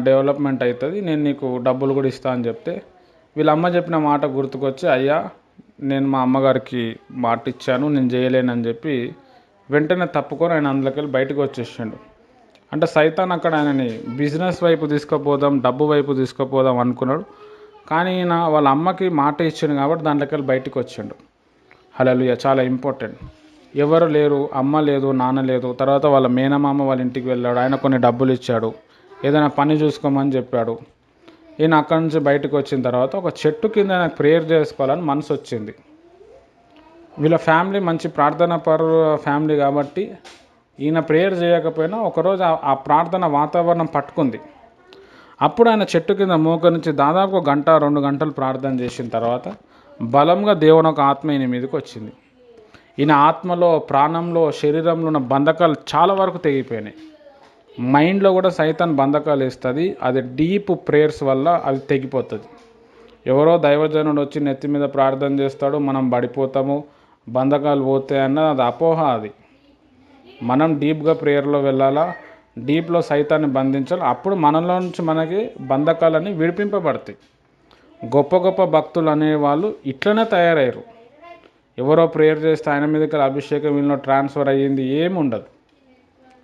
డెవలప్మెంట్ అవుతుంది, నేను నీకు డబ్బులు కూడా ఇస్తా అని చెప్తే వీళ్ళ అమ్మ చెప్పిన మాట గుర్తుకొచ్చి, అయ్యా నేను మా అమ్మగారికి మాట ఇచ్చాను, నేను చేయలేనని చెప్పి వెంటనే తప్పుకొని ఆయన అందులోకి వెళ్ళి బయటకు వచ్చేసాడు. అంటే సైతాన్ అక్కడ ఆయనని బిజినెస్ వైపు తీసుకుపోదాం, డబ్బు వైపు తీసుకుపోదాం అనుకున్నాడు. కానీ ఈయన వాళ్ళ అమ్మకి మాట ఇచ్చాడు కాబట్టి దాంట్లోకి వెళ్ళి బయటకు వచ్చాడు. హల్లెలూయా. చాలా ఇంపార్టెంట్. ఎవరు లేరు, అమ్మ లేదు, నాన్న లేదు. తర్వాత వాళ్ళ మేనమామ వాళ్ళ ఇంటికి వెళ్ళాడు, ఆయన కొన్ని డబ్బులు ఇచ్చాడు, ఏదైనా పని చూసుకోమని చెప్పాడు. ఈయన అక్కడి నుంచి బయటకు వచ్చిన తర్వాత ఒక చెట్టు కింద నాకు ప్రేయర్ చేసుకోవాలని మనసు వచ్చింది. వీళ్ళ ఫ్యామిలీ మంచి ప్రార్థన ఫ్యామిలీ కాబట్టి ఈయన ప్రేయర్ చేయకపోయినా ఒకరోజు ఆ ప్రార్థన వాతావరణం పట్టుకుంది. అప్పుడు ఆయన చెట్టు కింద మోకరించి దాదాపు 1 గంట 2 గంటలు ప్రార్థన చేసిన తర్వాత బలంగా దేవుని ఒక ఆత్మ ఈయన మీదకి వచ్చింది. ఈయన ఆత్మలో, ప్రాణంలో, శరీరంలో ఉన్న బంధకాలు చాలా వరకు తెగిపోయినాయి. మైండ్లో కూడా సైతాన్ బంధకాలు వేస్తుంది, అది డీప్ ప్రేయర్స్ వల్ల అది తెగిపోతుంది. ఎవరో దైవజనుడు వచ్చి నెత్తి మీద ప్రార్థన చేస్తాడు, మనం పడిపోతాము, బంధకాలు పోతాయన్న అది అపోహ. అది మనం డీప్గా ప్రేయర్లో వెళ్ళాలా, డీప్లో సైతాన్ని బంధించాలి, అప్పుడు మనలో నుంచి మనకి బంధకాలన్నీ విడిపింపబడతాయి. గొప్ప గొప్ప భక్తులు అనేవాళ్ళు ఇట్లనే తయారయ్యారు. ఎవరో ప్రేయర్ చేస్తే ఆయన మీదకి అభిషేకం వీళ్ళలో ట్రాన్స్ఫర్ అయ్యింది ఏమి ఉండదు.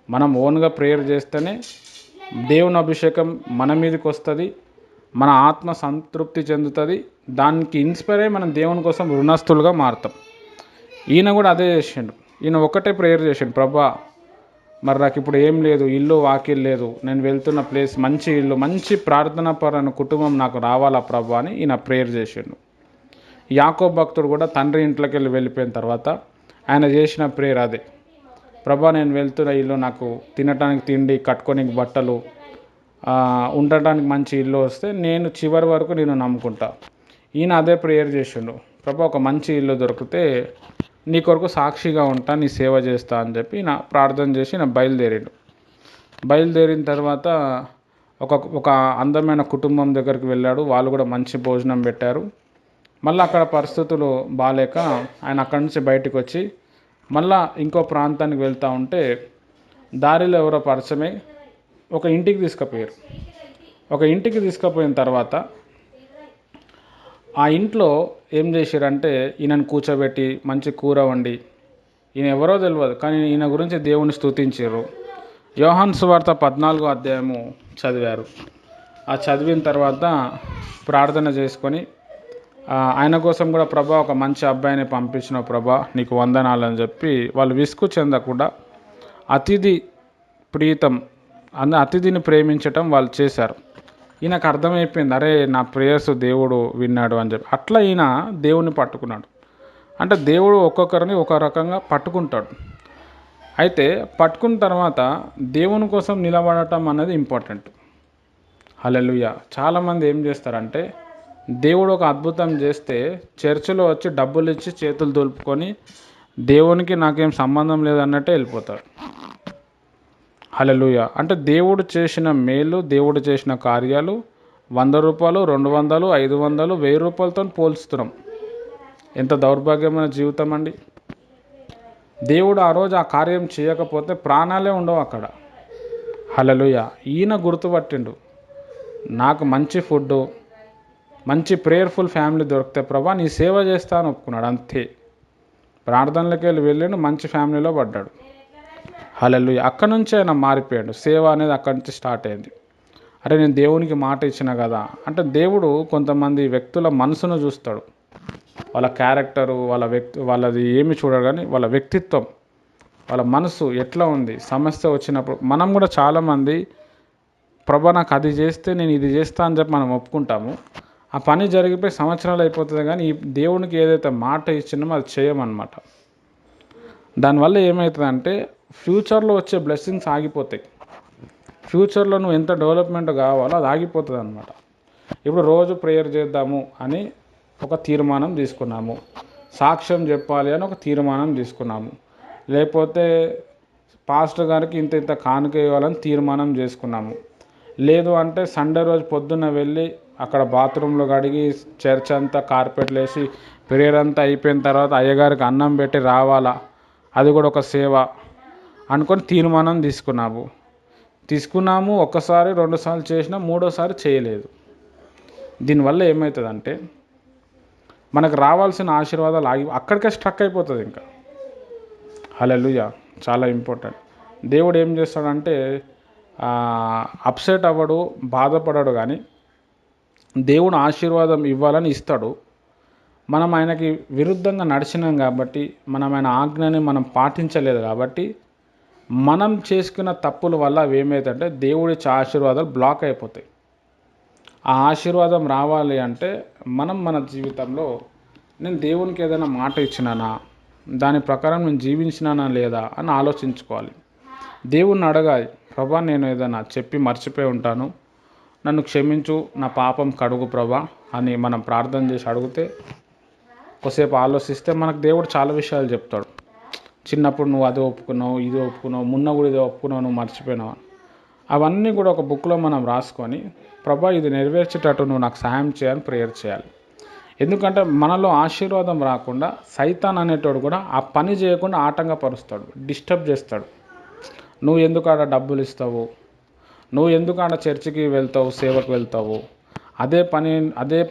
మనం ఓన్గా ప్రేయర్ చేస్తేనే దేవుని అభిషేకం మన మీదకి వస్తుంది, మన ఆత్మ సంతృప్తి చెందుతుంది, దానికి ఇన్స్పైర్ అయ్యి మనం దేవుని కోసం రుణస్థులుగా మారుతాం. ఈయన కూడా అదే చేసిండు. ఈయన ఒకటే ప్రేయర్ చేసిండు, ప్రభా మరి నాకు ఇప్పుడు ఏం లేదు, ఇల్లు వాకిల్ లేదు, నేను వెళ్తున్న ప్లేస్ మంచి ఇల్లు, మంచి ప్రార్థనా పరమైన కుటుంబం నాకు రావాలా ప్రభా అని ఈయన ప్రేయర్ చేసిండు. యాకోబు భక్తుడు కూడా తండ్రి ఇంట్లోకి వెళ్ళిపోయిన తర్వాత ఆయన చేసిన ప్రేయర్ అదే, ప్రభా నేను వెళ్తున్న ఇల్లు నాకు తినడానికి తిండి, కట్టుకోనికి బట్టలు, ఉండటానికి మంచి ఇల్లు వస్తే నేను చివరి వరకు నేను నమ్ముకుంటా. ఈయన అదే ప్రేయర్ చేసిండు, ప్రభా ఒక మంచి ఇల్లు దొరికితే నీ కొరకు సాక్షిగా ఉంటా, నీ సేవ చేస్తా అని చెప్పి ఈయన ప్రార్థన చేసి ఈయన బయలుదేరిన తర్వాత ఒక అందమైన కుటుంబం దగ్గరికి వెళ్ళాడు. వాళ్ళు కూడా మంచి భోజనం పెట్టారు. మళ్ళీ అక్కడ పరిస్థితులు బాగాలేక ఆయన అక్కడి నుంచి బయటకు వచ్చి మళ్ళా ఇంకో ప్రాంతానికి వెళ్తూ ఉంటే దారిలో ఎవరో పరిచయమై ఒక ఇంటికి తీసుకుపోయారు. ఒక ఇంటికి తీసుకుపోయిన తర్వాత ఆ ఇంట్లో ఏం చేశారంటే ఈయనను కూర్చోబెట్టి మంచి కూర వండి, ఈయన ఎవరో తెలియదు కానీ ఈయన గురించి దేవుని స్తుతించారు. యోహాను సువార్త 14వ అధ్యాయము చదివారు. ఆ చదివిన తర్వాత ప్రార్థన చేసుకొని ఆయన కోసం కూడా ప్రభా ఒక మంచి అబ్బాయిని పంపించిన ప్రభా నీకు వందనాలు అని చెప్పి వాళ్ళు విసుగు చెందకుండా అతిథి ప్రీతం అతిథిని ప్రేమించటం వాళ్ళు చేశారు. ఈయనకు అర్థమైపోయింది, అరే నా ప్రేయర్స్ దేవుడు విన్నాడు అని చెప్పి. అట్లా ఈయన దేవుని పట్టుకున్నాడు. అంటే దేవుడు ఒక్కొక్కరిని ఒక రకంగా పట్టుకుంటాడు. అయితే పట్టుకున్న తర్వాత దేవుని కోసం నిలబడటం అనేది ఇంపార్టెంట్. హల్లెలూయా. చాలామంది ఏం చేస్తారంటే దేవుడు ఒక అద్భుతం చేస్తే చర్చిలో వచ్చి డబ్బులు ఇచ్చి చేతులు దులుపుకొని దేవునికి నాకేం సంబంధం లేదన్నట్టే వెళ్ళిపోతారు. హల్లెలూయా. అంటే దేవుడు చేసిన మేలు, దేవుడు చేసిన కార్యాలు 100 రూపాయలు, 200, 500, 1000 రూపాయలతో పోల్చుతున్నాం. ఎంత దౌర్భాగ్యమైన జీవితం అండి. దేవుడు ఆ రోజు ఆ కార్యం చేయకపోతే ప్రాణాలే ఉండవు అక్కడ. హల్లెలూయా. ఈయన గుర్తుపట్టిండు, నాకు మంచి ఫుడ్డు, మంచి ప్రేయర్ఫుల్ ఫ్యామిలీ దొరికితే ప్రభా నీ సేవ చేస్తాను ఒప్పుకున్నాడు. అంతే, ప్రార్థనలోకి వెళ్ళిండు, మంచి ఫ్యామిలీలో పడ్డాడు. హల్లెలూయా. అక్కడి నుంచి ఆయన మారిపోయాడు. సేవ అనేది అక్కడి నుంచి స్టార్ట్ అయింది. అరే నేను దేవునికి మాట ఇచ్చిన కదా అంటే దేవుడు కొంతమంది వ్యక్తుల మనసును చూస్తాడు. వాళ్ళ క్యారెక్టరు, వాళ్ళది ఏమి చూడరు కానీ వాళ్ళ వ్యక్తిత్వం, వాళ్ళ మనసు ఎట్లా ఉంది. సమస్య వచ్చినప్పుడు మనం కూడా చాలామంది ప్రభా నాకు అది చేస్తే నేను ఇది చేస్తా అని చెప్పి మనం ఒప్పుకుంటాము. ఆ పని జరిగిపోయి సంవత్సరాలు అయిపోతుంది కానీ ఈ దేవునికి ఏదైతే మాట ఇచ్చినామో అది చేయమన్నమాట. దానివల్ల ఏమవుతుందంటే ఫ్యూచర్లో వచ్చే బ్లెస్సింగ్స్ ఆగిపోతాయి. ఫ్యూచర్లో నువ్వు ఎంత డెవలప్మెంట్ కావాలో అది ఆగిపోతుంది అన్నమాట. ఇప్పుడు రోజు ప్రేయర్ చేద్దాము అని ఒక తీర్మానం తీసుకున్నాము, సాక్ష్యం చెప్పాలి అని ఒక తీర్మానం తీసుకున్నాము, లేకపోతే పాస్టర్ గారికి ఇంత కానుక ఇవ్వాలని తీర్మానం చేసుకున్నాము. లేదు అంటే సండే రోజు పొద్దున్న వెళ్ళి అక్కడ బాత్రూంలో కడిగి చర్చ్ అంతా కార్పెట్లు వేసి ప్రేయర్ అంతా అయిపోయిన తర్వాత అయ్యగారికి అన్నం పెట్టి రావాలా, అది కూడా ఒక సేవ అనుకొని తీర్మానం తీసుకున్నాము. ఒక్కసారి 2 సార్లు చేసినా, 3వసారి చేయలేదు. దీనివల్ల ఏమవుతుందంటే మనకు రావాల్సిన ఆశీర్వాదాలు అక్కడికే స్ట్రక్ అయిపోతుంది ఇంకా. హల్లెలూయా. చాలా ఇంపార్టెంట్. దేవుడు ఏం చేస్తాడంటే అప్సెట్ అవ్వడు, బాధపడడు, కానీ దేవుడు ఆశీర్వాదం ఇవ్వాలని ఇస్తాడు. మనం ఆయనకి విరుద్ధంగా నడిచినాం కాబట్టి, మనం ఆయన ఆజ్ఞని మనం పాటించలేదు కాబట్టి మనం చేసుకున్న తప్పుల వల్ల అవి ఏమవుతుందంటే దేవుడిచ్చే ఆశీర్వాదాలు బ్లాక్ అయిపోతాయి. ఆ ఆశీర్వాదం రావాలి అంటే మనం మన జీవితంలో నేను దేవునికి ఏదైనా మాట ఇచ్చినానా, దాని ప్రకారం నేను జీవించినానా లేదా అని ఆలోచించుకోవాలి. దేవుణ్ణి అడగాలి, ప్రభా నేను ఏదైనా చెప్పి మర్చిపోయి ఉంటాను, నన్ను క్షమించు, నా పాపం కడుగు ప్రభా అని మనం ప్రార్థన చేసి అడిగితే, కొద్దిసేపు ఆలోచిస్తే మనకు దేవుడు చాలా విషయాలు చెప్తాడు. చిన్నప్పుడు నువ్వు అది ఒప్పుకున్నావు, ఇది ఒప్పుకున్నావు, మొన్న కూడా ఇది ఒప్పుకున్నావు, నువ్వు మర్చిపోయినావు. అవన్నీ కూడా ఒక బుక్లో మనం రాసుకొని ప్రభా ఇది నెరవేర్చేటట్టు నువ్వు నాకు సహాయం చేయాలని ప్రేయర్ చేయాలి. ఎందుకంటే మనలో ఆశీర్వాదం రాకుండా సైతాన్ అనేటోడు కూడా ఆ పని చేయకుండా ఆటంకపరుస్తాడు, డిస్టర్బ్ చేస్తాడు. నువ్వు ఎందుకు ఆడ డబ్బులు ఇస్తావు, నువ్వు ఎందుకు ఆడ చర్చికి వెళ్తావు, సేవకు వెళ్తావు, అదే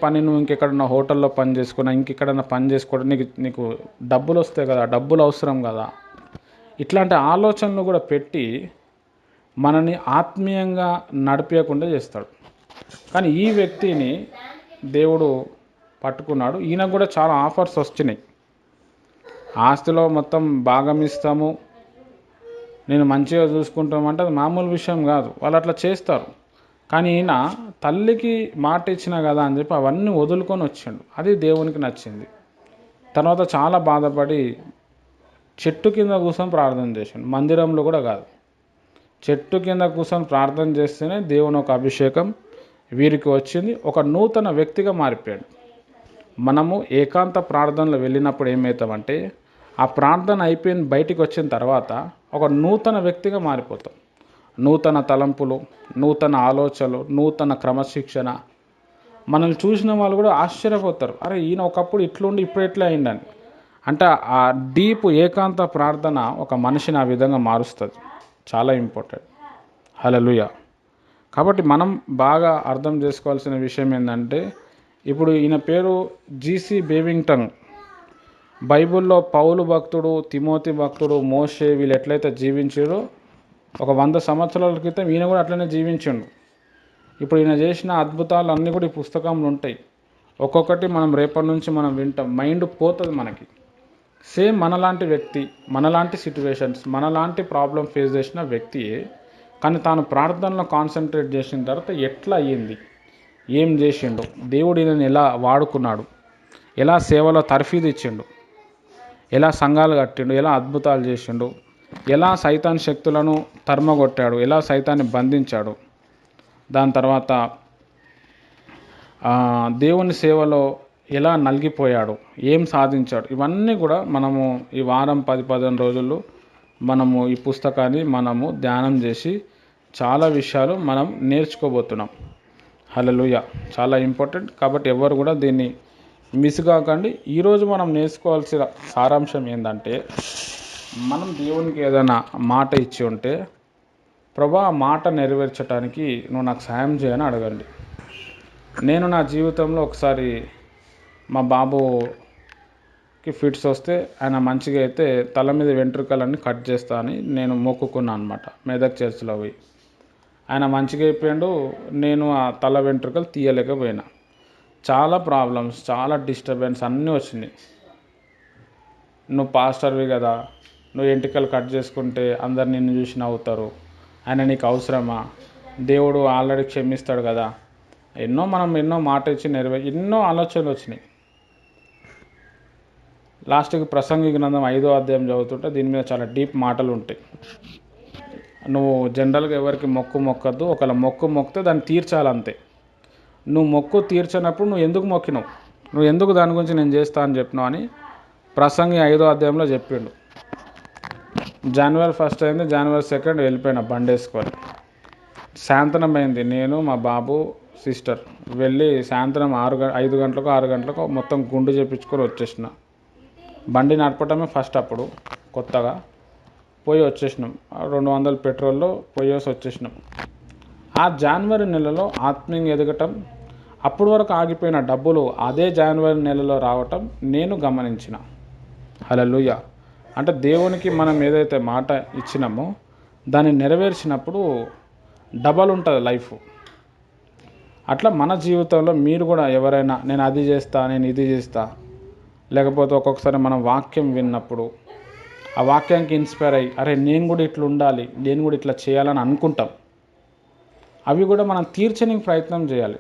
పని నువ్వు ఇంకెక్కడన్నా హోటల్లో పని చేసుకున్నా, ఇంకెక్కడన్నా పని చేసుకోవడం నీకు డబ్బులు వస్తాయి కదా, డబ్బులు అవసరం కదా. ఇట్లాంటి ఆలోచనలు కూడా పెట్టి మనని ఆత్మీయంగా నడిపించకుండా చేస్తాడు. కానీ ఈ వ్యక్తిని దేవుడు పట్టుకున్నాడు. ఈయనకు కూడా చాలా ఆఫర్స్ వచ్చినాయి. ఆస్తిలో మొత్తం భాగం ఇస్తాము, నేను మంచిగా చూసుకుంటామంటే అది మామూలు విషయం కాదు. వాళ్ళు అట్లా చేస్తారు. కానీ ఈయన తల్లికి మాట ఇచ్చినా కదా అని చెప్పి అవన్నీ వదులుకొని వచ్చిండు. అది దేవునికి నచ్చింది. తర్వాత చాలా బాధపడి చెట్టు కింద కూర్చొని ప్రార్థన చేసిండు. మందిరంలో కూడా కాదు, చెట్టు కింద కూర్చొని ప్రార్థన చేస్తేనే దేవుని ఒక అభిషేకం వీరికి వచ్చింది. ఒక నూతన వ్యక్తిగా మారిపోయాడు. మనము ఏకాంత ప్రార్థనలో వెళ్ళినప్పుడు ఏమవుతామంటే, ఆ ప్రార్థన అయిపోయిన బయటికి వచ్చిన తర్వాత ఒక నూతన వ్యక్తిగా మారిపోతాం. నూతన తలంపులు, నూతన ఆలోచనలు, నూతన క్రమశిక్షణ. మనల్ని చూసిన వాళ్ళు కూడా ఆశ్చర్యపోతారు, అరే ఈయన ఒకప్పుడు ఇట్లుండి ఇప్పుడు ఎట్లా అయిందని. అంటే ఆ డీప్ ఏకాంత ప్రార్థన ఒక మనిషిని ఆ విధంగా మారుస్తుంది. చాలా ఇంపార్టెంట్. హల్లెలూయా. కాబట్టి మనం బాగా అర్థం చేసుకోవాల్సిన విషయం ఏంటంటే, ఇప్పుడు ఈయన పేరు జీసీ బేవింగ్టన్. బైబిల్లో పౌలు భక్తుడు, తిమోతి భక్తుడు, మోషే వీళ్ళు ఎట్లయితే జీవించారో ఒక 100 సంవత్సరాల క్రితం ఈయన కూడా అట్లనే జీవించిండు. ఇప్పుడు ఈయన చేసిన అద్భుతాలు అన్నీ కూడా ఈ పుస్తకంలో ఉంటాయి. ఒక్కొక్కటి మనం రేపటి నుంచి మనం వింటాం, మైండ్ పోతుంది మనకి. సేమ్ మనలాంటి వ్యక్తి, మనలాంటి సిచ్యువేషన్స్, మనలాంటి ప్రాబ్లం ఫేస్ చేసిన వ్యక్తియే, కానీ తాను ప్రార్థనలో కాన్సన్ట్రేట్ చేసిన తర్వాత ఎట్లా అయ్యింది, ఏం చేసిండు, దేవుడు ఈయనని ఎలా వాడుకున్నాడు, ఎలా సేవలో తర్ఫీదు ఇచ్చిండు, ఎలా సంఘాలు కట్టిండు, ఎలా అద్భుతాలు చేసిండు, ఎలా సైతాన్ శక్తులను తరిమగొట్టాడు, ఎలా సైతాన్ని బంధించాడు, దాని తర్వాత దేవుని సేవలో ఎలా నలిగిపోయాడు, ఏం సాధించాడు, ఇవన్నీ కూడా మనము ఈ వారం 10-15 రోజుల్లో మనము ఈ పుస్తకాన్ని మనము ధ్యానం చేసి చాలా విషయాలు మనం నేర్చుకోబోతున్నాం. హల్లెలూయా. చాలా ఇంపార్టెంట్. కాబట్టి ఎవరు కూడా దీన్ని మిస్ కాకండి. ఈరోజు మనం నేర్చుకోవాల్సిన సారాంశం ఏంటంటే, మనం దేవునికి ఏదైనా మాట ఇచ్చి ఉంటే, ప్రభా ఆ మాట నెరవేర్చడానికి నువ్వు నాకు సాయం చేయని అడగండి. నేను నా జీవితంలో ఒకసారి మా బాబుకి ఫిట్స్ వస్తే ఆయన మంచిగా అయితే తల మీద వెంట్రుకలన్నీ కట్ చేస్తా అని నేను మొక్కుకున్నాను అనమాట, మెదక్ చర్చిలో పోయి. ఆయన మంచిగా అయిపోయాడు. నేను ఆ తల వెంట్రుకలు తీయలేకపోయినా. చాలా ప్రాబ్లమ్స్, చాలా డిస్టర్బెన్స్ అన్నీ వచ్చినాయి. నువ్వు పాస్టర్వి కదా, నువ్వు వెంట్రుకలు కట్ చేసుకుంటే అందరు నిన్ను చూసి నవ్వుతారు, ఆయన నీకు అవసరమా, దేవుడు ఆల్రెడీ క్షమిస్తాడు కదా, ఎన్నో మాట ఇచ్చి ఎన్నో ఆలోచనలు వచ్చినాయి. లాస్ట్కి ప్రసంగి గ్రంథం 5వ అధ్యాయం చదువుతుంటే దీని మీద చాలా డీప్ మాటలు ఉంటాయి. నువ్వు జనరల్గా ఎవరికి మొక్కద్దు, ఒకవేళ మొక్కితే దాన్ని తీర్చాలంతే. నువ్వు మొక్కు తీర్చినప్పుడు నువ్వు ఎందుకు మొక్కినావు, నువ్వు ఎందుకు దాని గురించి నేను చేస్తా అని చెప్పినావు అని ప్రసంగి 5వ అధ్యాయంలో చెప్పిండు. January 1 అయింది, January 2 వెళ్ళిపోయినా బండి వేసుకొని. సాయంత్రం అయింది, నేను మా బాబు సిస్టర్ వెళ్ళి సాయంత్రం 5 గంటలకు 6 గంటలకు మొత్తం గుండు చేపించుకొని వచ్చేసిన. బండి నడపటమే ఫస్ట్ అప్పుడు కొత్తగా పోయి వచ్చేసినాం. 200 పెట్రోల్లో పోయేసి వచ్చేసినాం. ఆ జనవరి నెలలో ఆత్మీయంగా ఎదగటం, అప్పటి వరకు ఆగిపోయిన డబ్బులు అదే జనవరి నెలలో రావటం నేను గమనించిన. హల్లెలూయా. అంటే దేవునికి మనం ఏదైతే మాట ఇచ్చినామో దాన్ని నెరవేర్చినప్పుడు డబల్ ఉంటుంది లైఫ్. అట్లా మన జీవితంలో మీరు కూడా ఎవరైనా నేను అది చేస్తా, నేను ఇది చేస్తా, లేకపోతే ఒక్కొక్కసారి మనం వాక్యం విన్నప్పుడు ఆ వాక్యానికి ఇన్స్పైర్ అయ్యి అరే నేను కూడా ఇట్లా ఉండాలి, నేను కూడా ఇట్లా చేయాలని అనుకుంటాం. అవి కూడా మనం తీర్చడానికి ప్రయత్నం చేయాలి.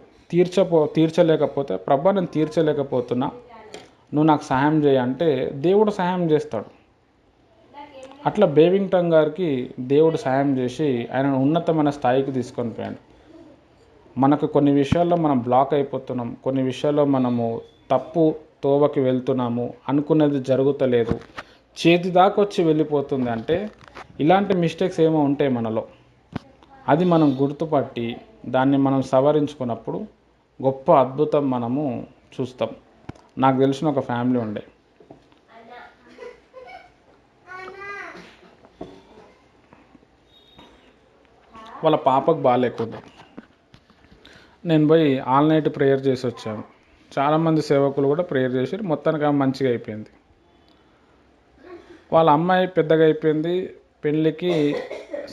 తీర్చలేకపోతే ప్రభా నేను తీర్చలేకపోతున్నా, నువ్వు నాకు సహాయం చేయంటే దేవుడు సహాయం చేస్తాడు. అట్లా బేవింగ్టన్ గారికి దేవుడు సహాయం చేసి ఆయనను ఉన్నతమైన స్థాయికి తీసుకొని పోయాడు. మనకు కొన్ని విషయాల్లో మనం బ్లాక్ అయిపోతున్నాం, కొన్ని విషయాల్లో మనము తప్పు తోవకి వెళ్తున్నాము, అనుకున్నది జరుగుతలేదు, చేతి దాకా వచ్చి వెళ్ళిపోతుంది అంటే ఇలాంటి మిస్టేక్స్ ఏమో ఉంటాయి మనలో. అది మనం గుర్తుపట్టి దాన్ని మనం సవరించుకున్నప్పుడు గొప్ప అద్భుతం మనము చూస్తాం. నాకు తెలిసిన ఒక ఫ్యామిలీ ఉండే, వాళ్ళ పాపకు బాగాలేకుండా నేను పోయి ఆల్ నైట్ ప్రేయర్ చేసి వచ్చాను. చాలామంది సేవకులు కూడా ప్రేయర్ చేసి మొత్తానికి ఆమె మంచిగా అయిపోయింది. వాళ్ళ అమ్మాయి పెద్దగా అయిపోయింది, పెళ్ళికి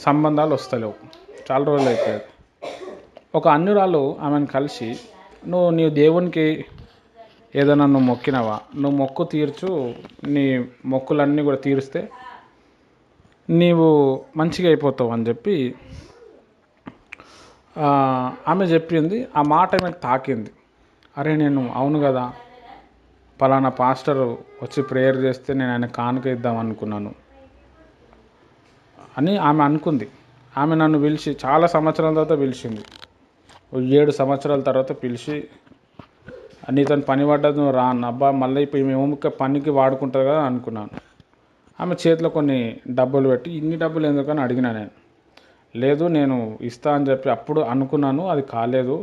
సంబంధాలు వస్తలేవు, చాలా రోజులు అయిపోయాయి. ఒక అన్యురాలు ఆమెను కలిసి నీ దేవునికి ఏదైనా నువ్వు మొక్కినవా, నువ్వు మొక్కు తీర్చు, నీ మొక్కులన్నీ కూడా తీరిస్తే నీవు మంచిగా అయిపోతావు అని చెప్పి ఆమె చెప్పింది. ఆ మాట ఆమెకు తాకింది. అరే నేను అవును కదా, పలానా పాస్టర్ వచ్చి ప్రేయర్ చేస్తే నేను ఆయన కానుక ఇద్దాం అనుకున్నాను అని ఆమె అనుకుంది. ఆమె నన్ను పిలిచి చాలా సంవత్సరాల తర్వాత పిలిచింది. 7 సంవత్సరాల తర్వాత పిలిచి, నీతో పని పడ్డది, నువ్వు రా అన్న. అబ్బా మళ్ళీ ఇప్పుడు మేము పనికి వాడుకుంటుంది కదా అనుకున్నాను. ఆమె చేతిలో కొన్ని డబ్బులు పెట్టి, ఇన్ని డబ్బులు ఎందుకని అడిగినా నేను. లేదు నేను ఇస్తా అని చెప్పి అప్పుడు అనుకున్నాను, అది కాలేదు.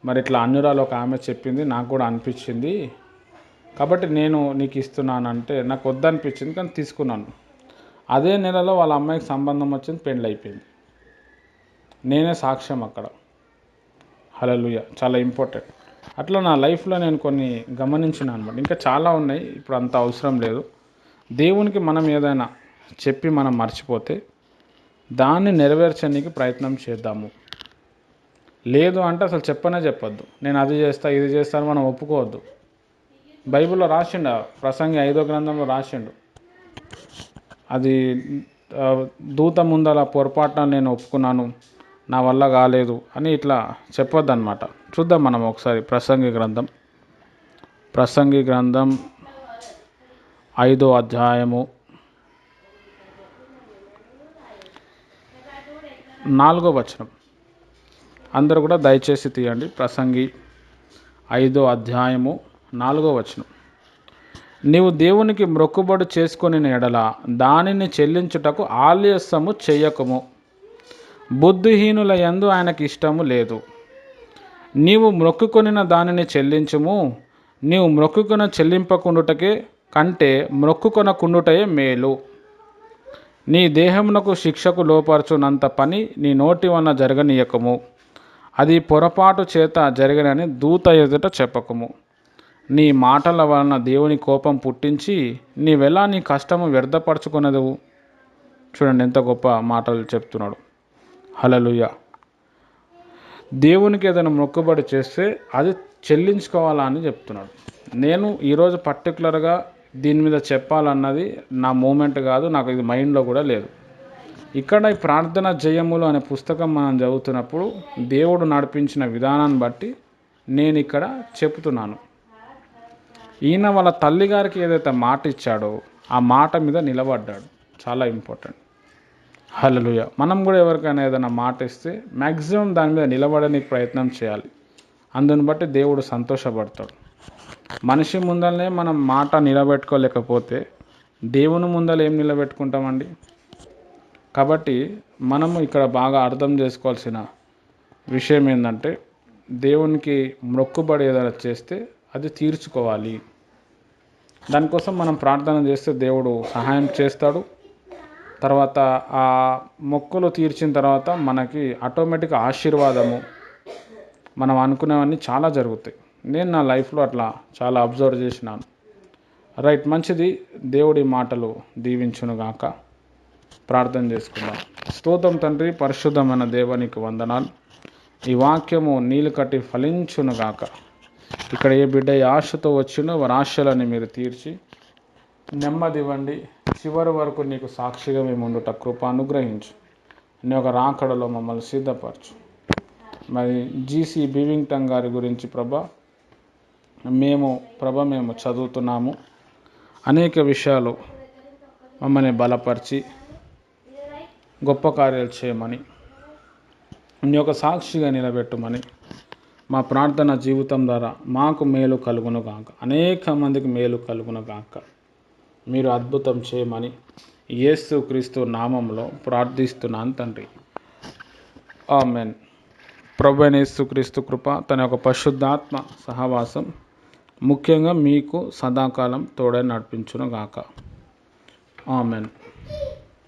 మరి ఇట్లా అన్యురాలు ఒక ఆమె చెప్పింది, నాకు కూడా అనిపించింది, కాబట్టి నేను నీకు ఇస్తున్నానంటే నాకు వద్దనిపించింది, కానీ తీసుకున్నాను. అదే నెలలో వాళ్ళ అమ్మాయికి సంబంధం వచ్చింది, పెళ్ళి అయిపోయింది. నేనే సాక్ష్యం అక్కడ. హల్లెలూయా. చాలా ఇంపార్టెంట్. అట్లా నా లైఫ్లో నేను కొన్ని గమనించిన అనమాట. ఇంకా చాలా ఉన్నాయి, ఇప్పుడు అంత అవసరం లేదు. దేవునికి మనం ఏదైనా చెప్పి మనం మర్చిపోతే దాన్ని నెరవేర్చడానికి ప్రయత్నం చేద్దాము. లేదు అంటే అసలు చెప్పొద్దు. నేను అది చేస్తా ఇది చేస్తాను మనం ఒప్పుకోవద్దు. బైబిల్లో రాసిండు, ప్రసంగి 5వ గ్రంథంలో రాసిండు, అది దూత ముందల పొరపాటున నేను ఒప్పుకున్నాను, నా వల్ల కాలేదు అని ఇట్లా చెప్పొద్దు అనమాట. చూద్దాం మనం ఒకసారి ప్రసంగి గ్రంథం 5వ అధ్యాయము 4వ వచనం. అందరూ కూడా దయచేసి తీయండి. ప్రసంగి 5వ అధ్యాయము 4వ వచనం. నీవు దేవునికి మ్రొక్కుబడి చేసుకొని ఎడల దానిని చెల్లించుటకు ఆలస్యము చెయ్యకము, బుద్ధిహీనుల యందు ఆయనకి ఇష్టము లేదు. నీవు మ్రొక్కుకొనిన దానిని చెల్లించుము. నీవు మ్రొక్కుకొన చెల్లింపకుండుటకే కంటే మ్రొక్కుకొనకుండుటయే మేలు. నీ దేహమునకు శిక్షకు లోపరచునంత పని నీ నోటి వలన జరగనీయకము. అది పొరపాటు చేత జరిగినని దూత ఎదుట చెప్పకము. నీ మాటల వలన దేవుని కోపం పుట్టించి నీవెలా నీ కష్టము వ్యర్థపరచుకున్నదు. చూడండి ఎంత గొప్ప మాటలు చెప్తున్నాడు. హల్లెలూయా. దేవునికి ఏదైనా మొక్కుబడి చేస్తే అది చెల్లించుకోవాలా అని చెప్తున్నాడు. నేను ఈరోజు పర్టికులర్గా దీని మీద చెప్పాలన్నది నా మూమెంట్ కాదు, నాకు ఇది మైండ్లో కూడా లేదు. ఇక్కడ ఈ ప్రార్థన జయములు అనే పుస్తకం మనం చదువుతున్నప్పుడు దేవుడు నడిపించిన విధానాన్ని బట్టి నేను ఇక్కడ చెప్తున్నాను. ఈయన వాళ్ళ తల్లిగారికి ఏదైతే మాట ఇచ్చాడో ఆ మాట మీద నిలబడ్డాడు. చాలా ఇంపార్టెంట్. హల్లెలూయా. మనం కూడా ఎవరికైనా ఏదైనా మాట ఇస్తే మ్యాక్సిమం దాని మీద నిలబడడానికి ప్రయత్నం చేయాలి. అందుని బట్టి దేవుడు సంతోషపడతాడు. మనిషి ముందరనే మనం మాట నిలబెట్టుకోలేకపోతే దేవుని ముందర ఏం నిలబెట్టుకుంటామండి? కాబట్టి మనము ఇక్కడ బాగా అర్థం చేసుకోవాల్సిన విషయం ఏంటంటే, దేవునికి మొక్కుబడి ఏదైనా చేస్తే అది తీర్చుకోవాలి. దానికోసం మనం ప్రార్థన చేస్తే దేవుడు సహాయం చేస్తాడు. తర్వాత ఆ మొక్కులు తీర్చిన తర్వాత మనకి ఆటోమేటిక్ ఆశీర్వాదము, మనం అనుకునేవన్నీ చాలా జరుగుతాయి. నేను నా లైఫ్లో అట్లా చాలా అబ్జర్వ్ చేసినాను. రైట్, మంచిది. దేవుడి మాటలు దీవించునుగాక. ప్రార్థన చేసుకుందాం. స్తోత్రం తండ్రి, పరిశుద్ధమైన దేవానికి వందనాలు. ఈ వాక్యము నీళ్ళు కట్టి ఫలించునుగాక. ఇక్కడ ఏ బిడ్డ ఆశతో వచ్చినో వారి ఆశలని మీరు తీర్చి నెమ్మది ఇవ్వండి. చివరి వరకు నీకు సాక్షిగా మేము ఉండుట కృప అనుగ్రహించు. నీ ఒక రాకడలో మమ్మల్ని సిద్ధపరచు. మరి జీసీ బివింగ్టన్ గారి గురించి మేము చదువుతున్నాము. అనేక విషయాలు మమ్మల్ని బలపరిచి గొప్ప కార్యాలు చేయమని, నీ యొక్క సాక్షిగా నిలబెట్టుమని, మా ప్రార్థన జీవితం ద్వారా మాకు మేలు కలుగును గాక, అనేక మందికి మేలు కలుగును గాక. మీరు అద్భుతం చేయమని యేసు క్రీస్తు నామంలో ప్రార్థిస్తున్నాను తండ్రి. ఆమేన్. ప్రభువైన యేసు క్రీస్తు కృప, తన యొక్క పరిశుద్ధాత్మ సహవాసం ముఖ్యంగా మీకు సదాకాలం తోడై నడిపించును గాక. ఆమేన్.